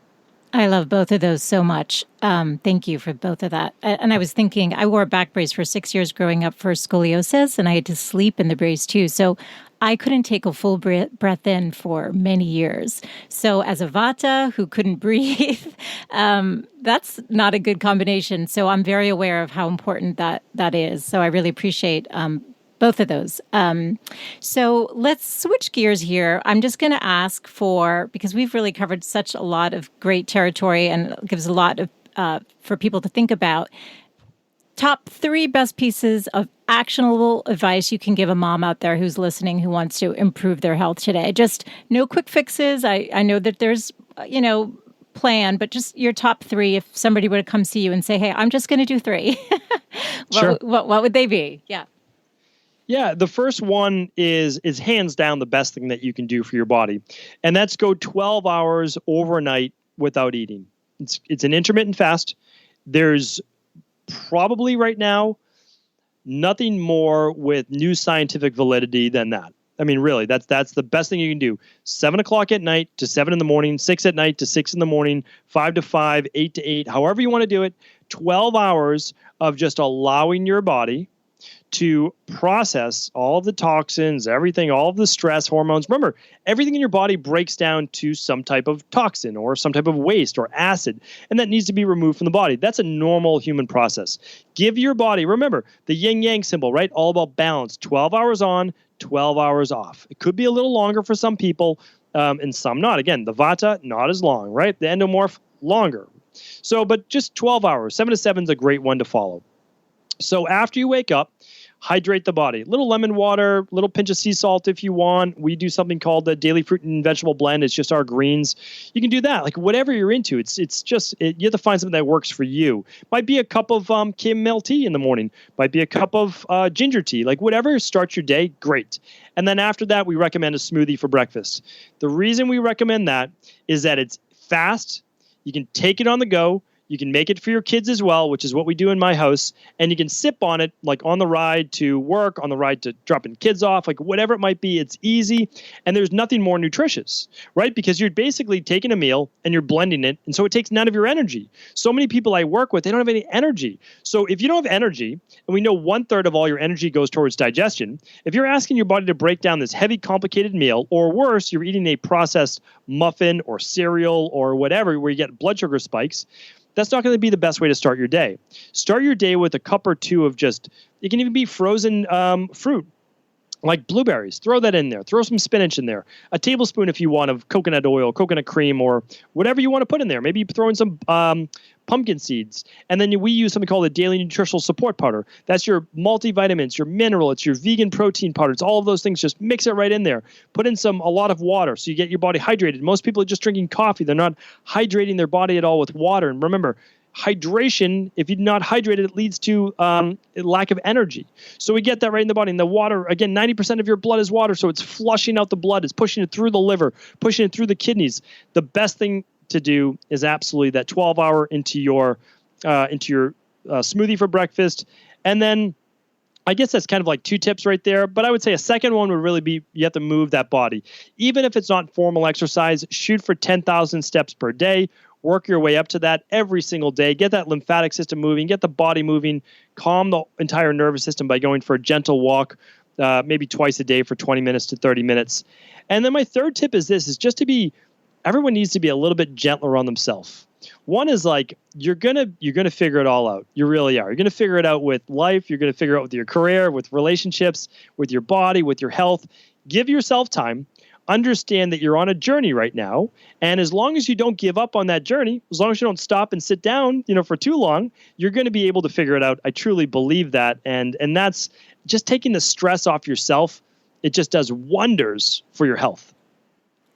Speaker 1: I love both of those so much. Thank you for both of that. And I was thinking, I wore a back brace for 6 years growing up for scoliosis, and I had to sleep in the brace too. So I couldn't take a full breath in for many years. So as a vata who couldn't breathe, that's not a good combination. So I'm very aware of how important that is. So I really appreciate both of those. So let's switch gears here. I'm just going to ask because we've really covered such a lot of great territory and it gives a lot of for people to think about. Top 3 best pieces of actionable advice you can give a mom out there who's listening who wants to improve their health today. Just no quick fixes. I know that there's, plan, but just your top 3 if somebody were to come see you and say, hey, I'm just going to do 3.
Speaker 2: Sure.
Speaker 1: What would they be? Yeah.
Speaker 2: Yeah, the first one is hands down the best thing that you can do for your body. And that's go 12 hours overnight without eating. It's an intermittent fast. There's probably right now nothing more with new scientific validity than that. I mean, really, that's the best thing you can do. 7 o'clock at night to 7 in the morning, 6 at night to 6 in the morning, 5 to 5, 8 to 8, however you want to do it. 12 hours of just allowing your body to process all of the toxins, everything, all of the stress hormones. Remember, everything in your body breaks down to some type of toxin or some type of waste or acid, and that needs to be removed from the body. That's a normal human process. Give your body, remember, the yin-yang symbol, right? All about balance. 12 hours on, 12 hours off. It could be a little longer for some people, and some not. Again, the vata, not as long, right? The endomorph, longer. So, but just 12 hours. 7 to 7 is a great one to follow. So after you wake up, hydrate the body. Little lemon water, little pinch of sea salt if you want. We do something called the daily fruit and vegetable blend. It's just our greens. You can do that. Like whatever you're into. You have to find something that works for you. Might be a cup of chamomile tea in the morning. Might be a cup of ginger tea. Like whatever starts your day, great. And then after that, we recommend a smoothie for breakfast. The reason we recommend that is that it's fast. You can take it on the go. You can make it for your kids as well, which is what we do in my house. And you can sip on it, like on the ride to work, on the ride to dropping kids off, like whatever it might be. It's easy. And there's nothing more nutritious, right? Because you're basically taking a meal and you're blending it. And so it takes none of your energy. So many people I work with, they don't have any energy. So if you don't have energy, and we know 1/3 of all your energy goes towards digestion, if you're asking your body to break down this heavy, complicated meal, or worse, you're eating a processed muffin or cereal or whatever, where you get blood sugar spikes, that's not going to be the best way to start your day. Start your day with a cup or 2 of it can even be frozen fruit, like blueberries. Throw that in there. Throw some spinach in there. A tablespoon, if you want, of coconut oil, coconut cream, or whatever you want to put in there. Maybe throw in some pumpkin seeds. And then we use something called the daily nutritional support powder. That's your multivitamins, your mineral, it's your vegan protein powder. It's all of those things. Just mix it right in there. Put in a lot of water so you get your body hydrated. Most people are just drinking coffee. They're not hydrating their body at all with water. And remember, hydration, if you're not hydrated, it leads to lack of energy. So we get that right in the body. And the water, again, 90% of your blood is water. So it's flushing out the blood. It's pushing it through the liver, pushing it through the kidneys. The best thing to do is absolutely that 12-hour into your smoothie for breakfast. And then I guess that's kind of like two tips right there. But I would say a second one would really be you have to move that body. Even if it's not formal exercise, shoot for 10,000 steps per day. Work your way up to that every single day. Get that lymphatic system moving. Get the body moving. Calm the entire nervous system by going for a gentle walk, maybe twice a day for 20 minutes to 30 minutes. And then my third tip is this, is just to be, everyone needs to be a little bit gentler on themselves. One is like, you're gonna figure it all out. You really are. You're gonna figure it out with life. You're gonna figure it out with your career, with relationships, with your body, with your health. Give yourself time. Understand that you're on a journey right now. And as long as you don't give up on that journey, as long as you don't stop and sit down, for too long, you're going to be able to figure it out. I truly believe that. And that's just taking the stress off yourself. It just does wonders for your health.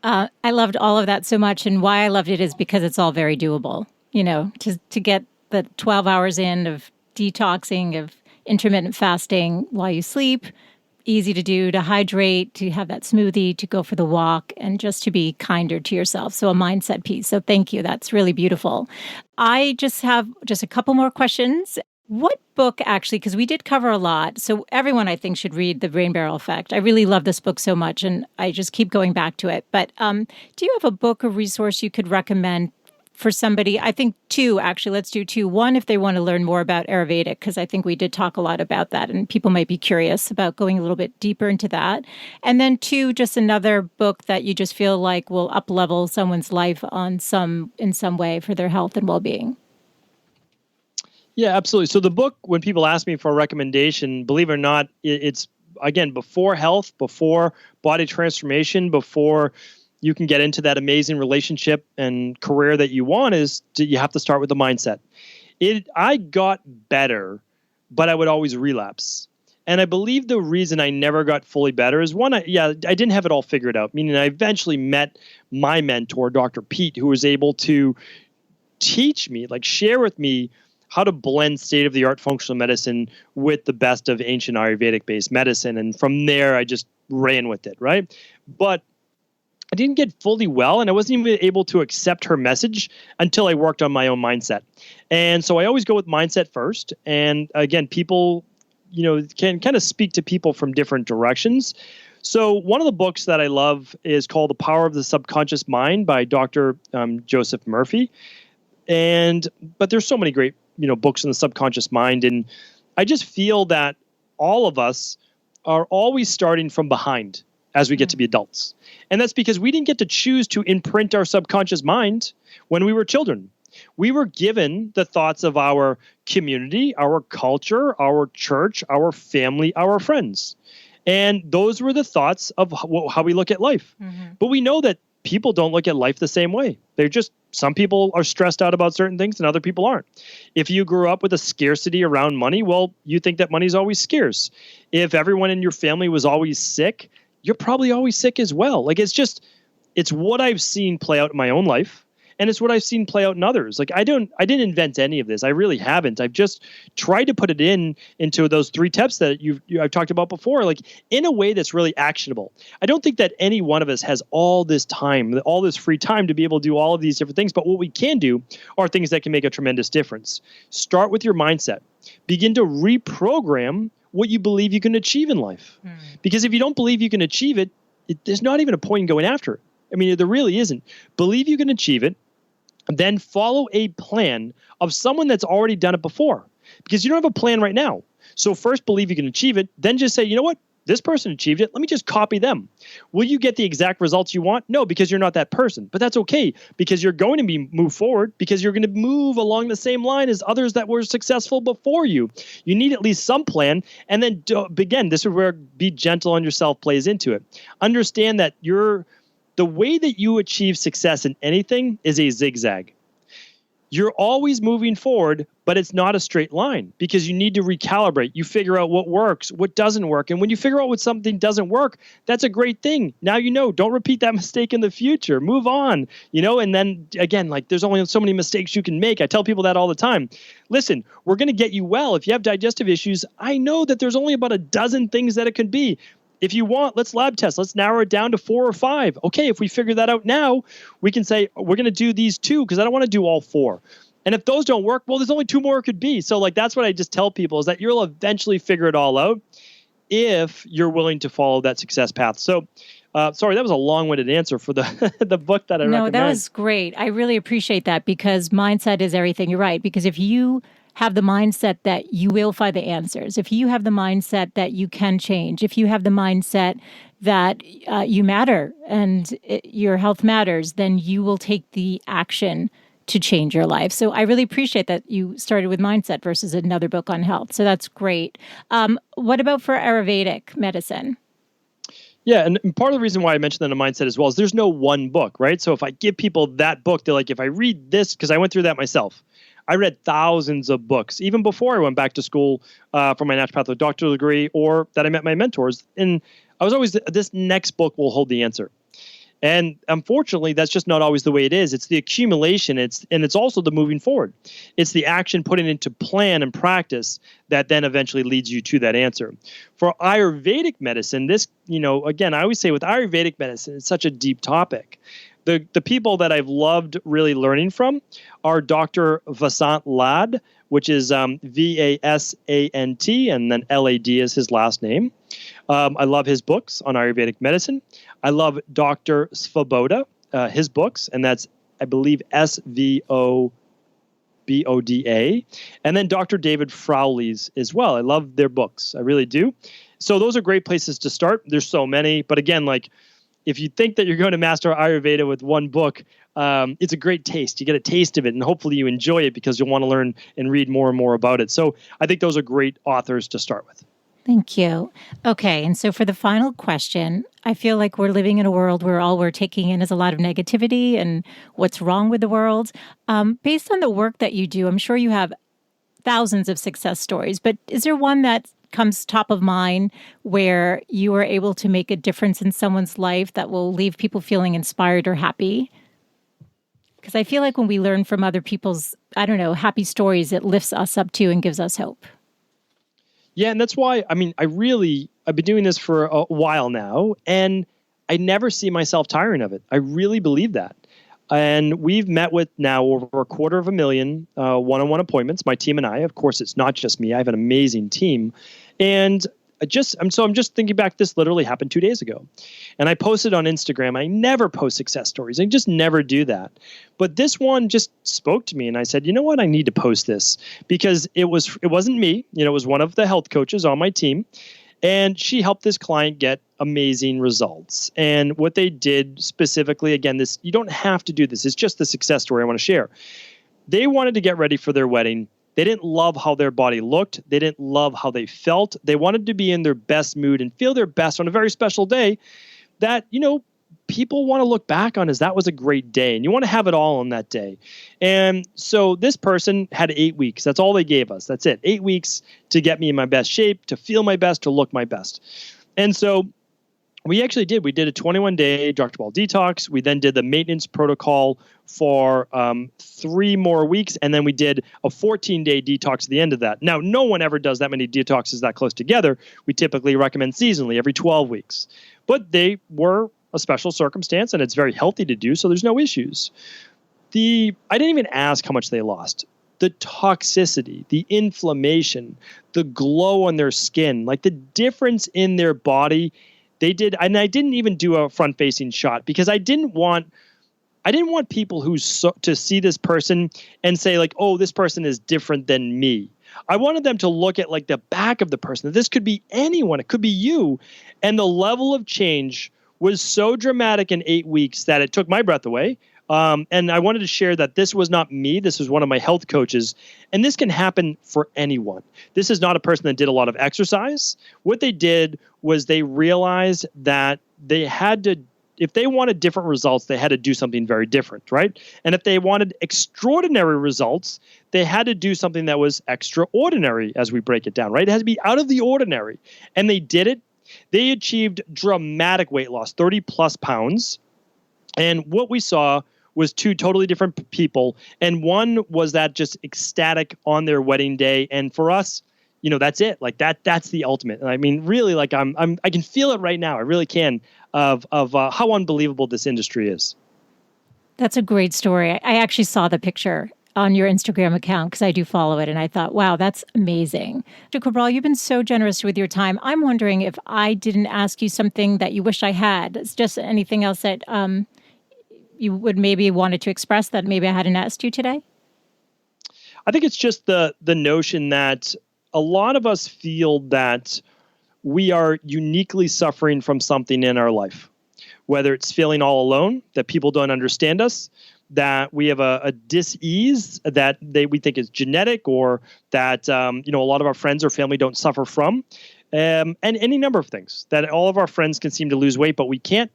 Speaker 1: I loved all of that so much. And why I loved it is because it's all very doable, to get the 12 hours in of detoxing, of intermittent fasting while you sleep. Easy to do, to hydrate, to have that smoothie, to go for the walk, and just to be kinder to yourself. So a mindset piece. So thank you. That's really beautiful. I just have a couple more questions. What book actually, because we did cover a lot, so everyone I think should read The Rain Barrel Effect. I really love this book so much, and I just keep going back to it. But do you have a book or resource you could recommend for somebody? I think two, actually. Let's do two. One, if they want to learn more about Ayurvedic, because I think we did talk a lot about that, and people might be curious about going a little bit deeper into that. And then two, just another book that you just feel like will up-level someone's life in some way for their health and well-being.
Speaker 2: Yeah, absolutely. So the book, when people ask me for a recommendation, believe it or not, it's, again, before health, before body transformation, before you can get into that amazing relationship and career that you want, you have to start with the mindset. I got better, but I would always relapse. And I believe the reason I never got fully better is one, I didn't have it all figured out. Meaning I eventually met my mentor, Dr. Pete, who was able to teach me, share with me how to blend state-of-the-art functional medicine with the best of ancient Ayurvedic-based medicine. And from there, I just ran with it, right? But I didn't get fully well, and I wasn't even able to accept her message until I worked on my own mindset. And so I always go with mindset first. And again, people, can kind of speak to people from different directions. So one of the books that I love is called The Power of the Subconscious Mind by Dr. Joseph Murphy. But there's so many great, books on the subconscious mind. And I just feel that all of us are always starting from behind as we get to be adults. And that's because we didn't get to choose to imprint our subconscious mind when we were children. We were given the thoughts of our community, our culture, our church, our family, our friends. And those were the thoughts of how we look at life. Mm-hmm. But we know that people don't look at life the same way. Some people are stressed out about certain things and other people aren't. If you grew up with a scarcity around money, well, you think that money's always scarce. If everyone in your family was always sick, you're probably always sick as well. It's what I've seen play out in my own life. And it's what I've seen play out in others. I didn't invent any of this. I really haven't. I've just tried to put it into those 3 tips that I've talked about before, in a way that's really actionable. I don't think that any one of us has all this time, all this free time to be able to do all of these different things. But what we can do are things that can make a tremendous difference. Start with your mindset. Begin to reprogram what you believe you can achieve in life. Because if you don't believe you can achieve it, there's not even a point in going after it. I mean, there really isn't. Believe you can achieve it. Then follow a plan of someone that's already done it before, because you don't have a plan right now. So first believe you can achieve it. Then just say, you know what? This person achieved it. Let me just copy them. Will you get the exact results you want? No, because you're not that person. But that's okay, because you're going to move forward, because you're going to move along the same line as others that were successful before you. You need at least some plan. And then begin. This is where be gentle on yourself plays into it. Understand that the way that you achieve success in anything is a zigzag. You're always moving forward, but it's not a straight line, because you need to recalibrate. You figure out what works, what doesn't work. And when you figure out what something doesn't work, that's a great thing. Now don't repeat that mistake in the future. Move on, and then again, there's only so many mistakes you can make. I tell people that all the time. Listen, we're going to get you well. If you have digestive issues, I know that there's only about a dozen things that it could be. If you want, let's lab test. Let's narrow it down to 4 or 5. Okay, if we figure that out now, we can say we're going to do these 2 because I don't want to do all 4. And if those don't work, well, there's only two more it could be. So like, that's what I just tell people is that you'll eventually figure it all out if you're willing to follow that success path. So, sorry, that was a long-winded answer for the the book that I recommend.
Speaker 1: No, that was great. I really appreciate that because mindset is everything. You're right. Because if you have the mindset that you will find the answers, if you have the mindset that you can change, if you have the mindset that you matter and your health matters, then you will take the action to change your life. So I really appreciate that you started with mindset versus another book on health. So that's great. What about for Ayurvedic medicine?
Speaker 2: Yeah, and part of the reason why I mentioned that in mindset as well is there's no one book, right? So if I give people that book, they're like, if I read this, because I went through that myself. I read thousands of books, even before I went back to school for my naturopathic doctoral degree or that I met my mentors. And I was always, this next book will hold the answer. And unfortunately, that's just not always the way it is. It's the accumulation. It's also the moving forward. It's the action putting into plan and practice that then eventually leads you to that answer. For Ayurvedic medicine, this, again, I always say with Ayurvedic medicine, it's such a deep topic. The people that I've loved really learning from are Dr. Vasant Lad, which is Vasant, and then Lad is his last name. I love his books on Ayurvedic medicine. I love Dr. Svoboda, his books, and that's, I believe, Svoboda. And then Dr. David Frowley's as well. I love their books. I really do. So those are great places to start. There's so many. But again, like, if you think that you're going to master Ayurveda with one book, it's a great taste. You get a taste of it, and hopefully you enjoy it because you'll want to learn and read more and more about it. So I think those are great authors to start with.
Speaker 1: Thank you. Okay, and so for the final question, I feel like we're living in a world where all we're taking in is a lot of negativity and what's wrong with the world. Based on the work that you do, I'm sure you have thousands of success stories, but is there one that comes top of mind where you are able to make a difference in someone's life that will leave people feeling inspired or happy? Because I feel like when we learn from other people's, happy stories, it lifts us up too and gives us hope.
Speaker 2: Yeah, and that's why, I've been doing this for a while now, and I never see myself tiring of it. I really believe that. And we've met with now over 250,000 one-on-one appointments, my team and I. Of course, it's not just me. I have an amazing team. And I'm just thinking back, this literally happened 2 days ago. And I posted on Instagram. I never post success stories. I just never do that. But this one just spoke to me, and I said, you know what? I need to post this because it wasn't me. It was one of the health coaches on my team. And she helped this client get amazing results. And what they did specifically, again, this, you don't have to do this. It's just the success story I want to share. They wanted to get ready for their wedding. They didn't love how their body looked. They didn't love how they felt. They wanted to be in their best mood and feel their best on a very special day that, people want to look back on as that was a great day. And you want to have it all on that day. And so this person had 8 weeks. That's all they gave us. That's it. 8 weeks to get me in my best shape, to feel my best, to look my best. And so we actually did. We did a 21-day Dr. Cabral detox. We then did the maintenance protocol for 3 more weeks. And then we did a 14-day detox at the end of that. Now, no one ever does that many detoxes that close together. We typically recommend seasonally, every 12 weeks. But they were a special circumstance, and it's very healthy to do, so there's no issues. I didn't even ask how much they lost. The toxicity, the inflammation, the glow on their skin, like the difference in their body, they did. And I didn't even do a front-facing shot because I didn't want people to see this person and say like, oh, this person is different than me. I wanted them to look at like the back of the person. This could be anyone. It could be you. And the level of change was so dramatic in 8 weeks that it took my breath away. And I wanted to share that this was not me. This was one of my health coaches. And this can happen for anyone. This is not a person that did a lot of exercise. What they did was they realized that they had to, if they wanted different results, they had to do something very different, right? And if they wanted extraordinary results, they had to do something that was extraordinary as we break it down, right? It had to be out of the ordinary. And they did it. They achieved dramatic weight loss, 30 plus pounds. And what we saw was 2 totally different people. And one was that just ecstatic on their wedding day. And for us, that's it. Like that's the ultimate. And I mean, really, like I can feel it right now. I really can of how unbelievable this industry is.
Speaker 1: That's a great story. I actually saw the picture on your Instagram account because I do follow it. And I thought, wow, that's amazing. Dr. Cabral, you've been so generous with your time. I'm wondering if I didn't ask you something that you wish I had. It's just anything else that you would maybe wanted to express that maybe I hadn't asked you today?
Speaker 2: I think it's just the notion that a lot of us feel that we are uniquely suffering from something in our life, whether it's feeling all alone, that people don't understand us, that we have a dis-ease that we think is genetic, or that a lot of our friends or family don't suffer from, and any number of things, that all of our friends can seem to lose weight, but we can't.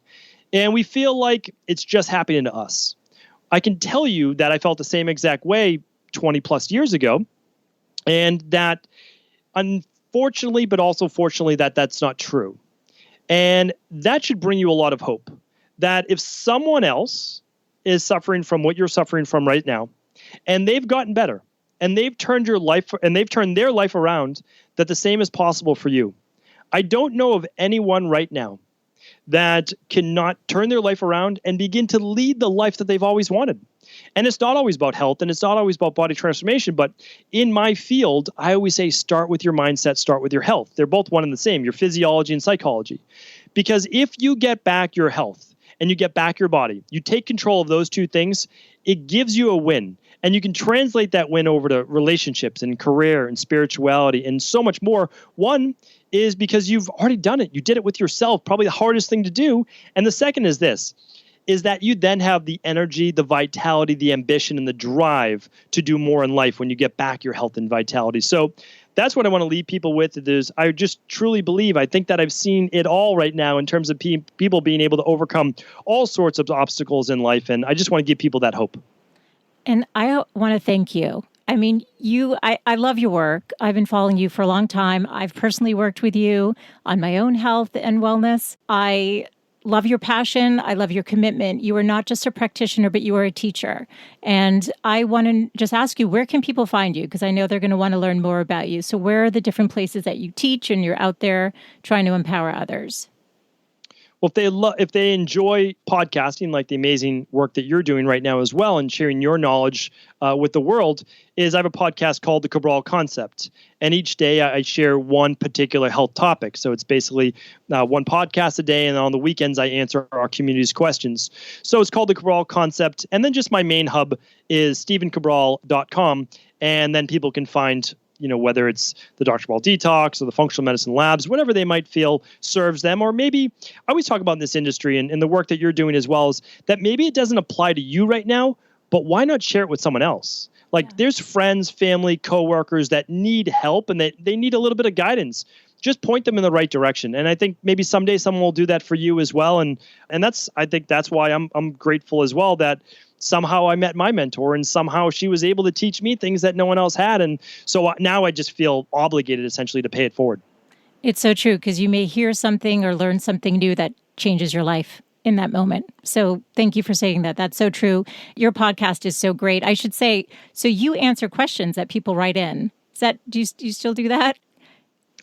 Speaker 2: And we feel like it's just happening to us. I can tell you that I felt the same exact way 20 plus years ago, and that unfortunately, but also fortunately, that's not true. And that should bring you a lot of hope, that if someone else is suffering from what you're suffering from right now, and they've gotten better, and they've turned their life around, that the same is possible for you. I don't know of anyone right now that cannot turn their life around and begin to lead the life that they've always wanted. And it's not always about health, and it's not always about body transformation. But in my field, I always say start with your mindset, start with your health. They're both one and the same, your physiology and psychology. Because if you get back your health and you get back your body, you take control of those two things, it gives you a win. And you can translate that win over to relationships and career and spirituality and so much more. One is because you've already done it. You did it with yourself, probably the hardest thing to do. And the second is this, is that you then have the energy, the vitality, the ambition, and the drive to do more in life when you get back your health and vitality. So that's what I want to leave people with. I just truly believe, I think that I've seen it all right now in terms of people being able to overcome all sorts of obstacles in life. And I just want to give people that hope.
Speaker 1: And I want to thank you. I mean, I love your work. I've been following you for a long time. I've personally worked with you on my own health and wellness. I love your passion. I love your commitment. You are not just a practitioner, but you are a teacher. And I want to just ask you, where can people find you? Because I know they're going to want to learn more about you. So where are the different places that you teach and you're out there trying to empower others?
Speaker 2: Well, if they enjoy podcasting, like the amazing work that you're doing right now as well, and sharing your knowledge with the world, I have a podcast called The Cabral Concept. And each day I share one particular health topic. So it's basically one podcast a day. And on the weekends, I answer our community's questions. So it's called The Cabral Concept. And then just my main hub is stevencabral.com. And then people can find whether it's the Dr. Cabral Detox or the Functional Medicine Labs, whatever they might feel serves them. Or maybe, I always talk about in this industry and the work that you're doing as well, is that maybe it doesn't apply to you right now, but why not share it with someone else? There's friends, family, coworkers that need help and they need a little bit of guidance. Just point them in the right direction. And I think maybe someday someone will do that for you as well. And I think that's why I'm grateful as well that somehow I met my mentor and somehow she was able to teach me things that no one else had. And so now I just feel obligated essentially to pay it forward.
Speaker 1: It's so true, because you may hear something or learn something new that changes your life in that moment. So thank you for saying that. That's so true. Your podcast is so great. I should say, so you answer questions that people write in. Do you still do that?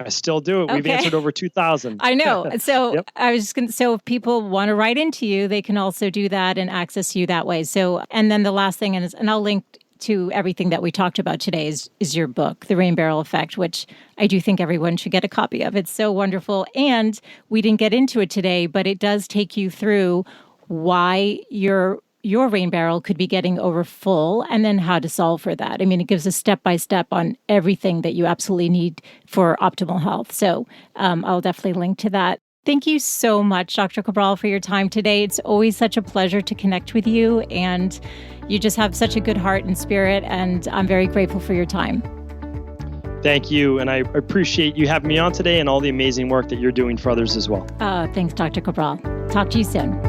Speaker 2: I still do it. Okay. We've answered over 2,000.
Speaker 1: I know. So
Speaker 2: Yep.
Speaker 1: I was just going to, so if people want to write into you, they can also do that and access you that way. So, and then the last thing is, and I'll link to everything that we talked about today is your book, The Rain Barrel Effect, which I do think everyone should get a copy of. It's so wonderful. And we didn't get into it today, but it does take you through why your rain barrel could be getting over full and then how to solve for that. I mean, it gives a step-by-step on everything that you absolutely need for optimal health. So I'll definitely link to that. Thank you so much, Dr. Cabral, for your time today. It's always such a pleasure to connect with you, and you just have such a good heart and spirit, and I'm very grateful for your time.
Speaker 2: Thank you, and I appreciate you having me on today and all the amazing work that you're doing for others as well.
Speaker 1: Thanks, Dr. Cabral. Talk to you soon.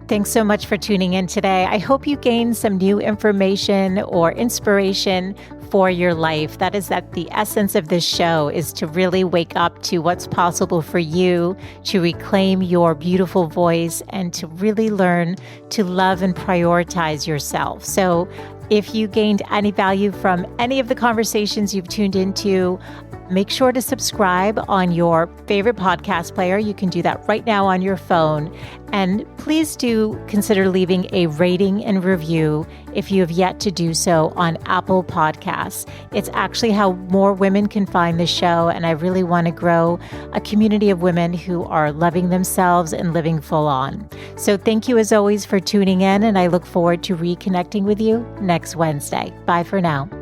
Speaker 1: Thanks so much for tuning in today. I hope you gained some new information or inspiration for your life. That the essence of this show is to really wake up to what's possible for you, to reclaim your beautiful voice, and to really learn to love and prioritize yourself. So if you gained any value from any of the conversations you've tuned into, Make sure to subscribe on your favorite podcast player. You can do that right now on your phone. And please do consider leaving a rating and review if you have yet to do so on Apple Podcasts. It's actually how more women can find the show. And I really want to grow a community of women who are loving themselves and living full on. So thank you as always for tuning in. And I look forward to reconnecting with you next Wednesday. Bye for now.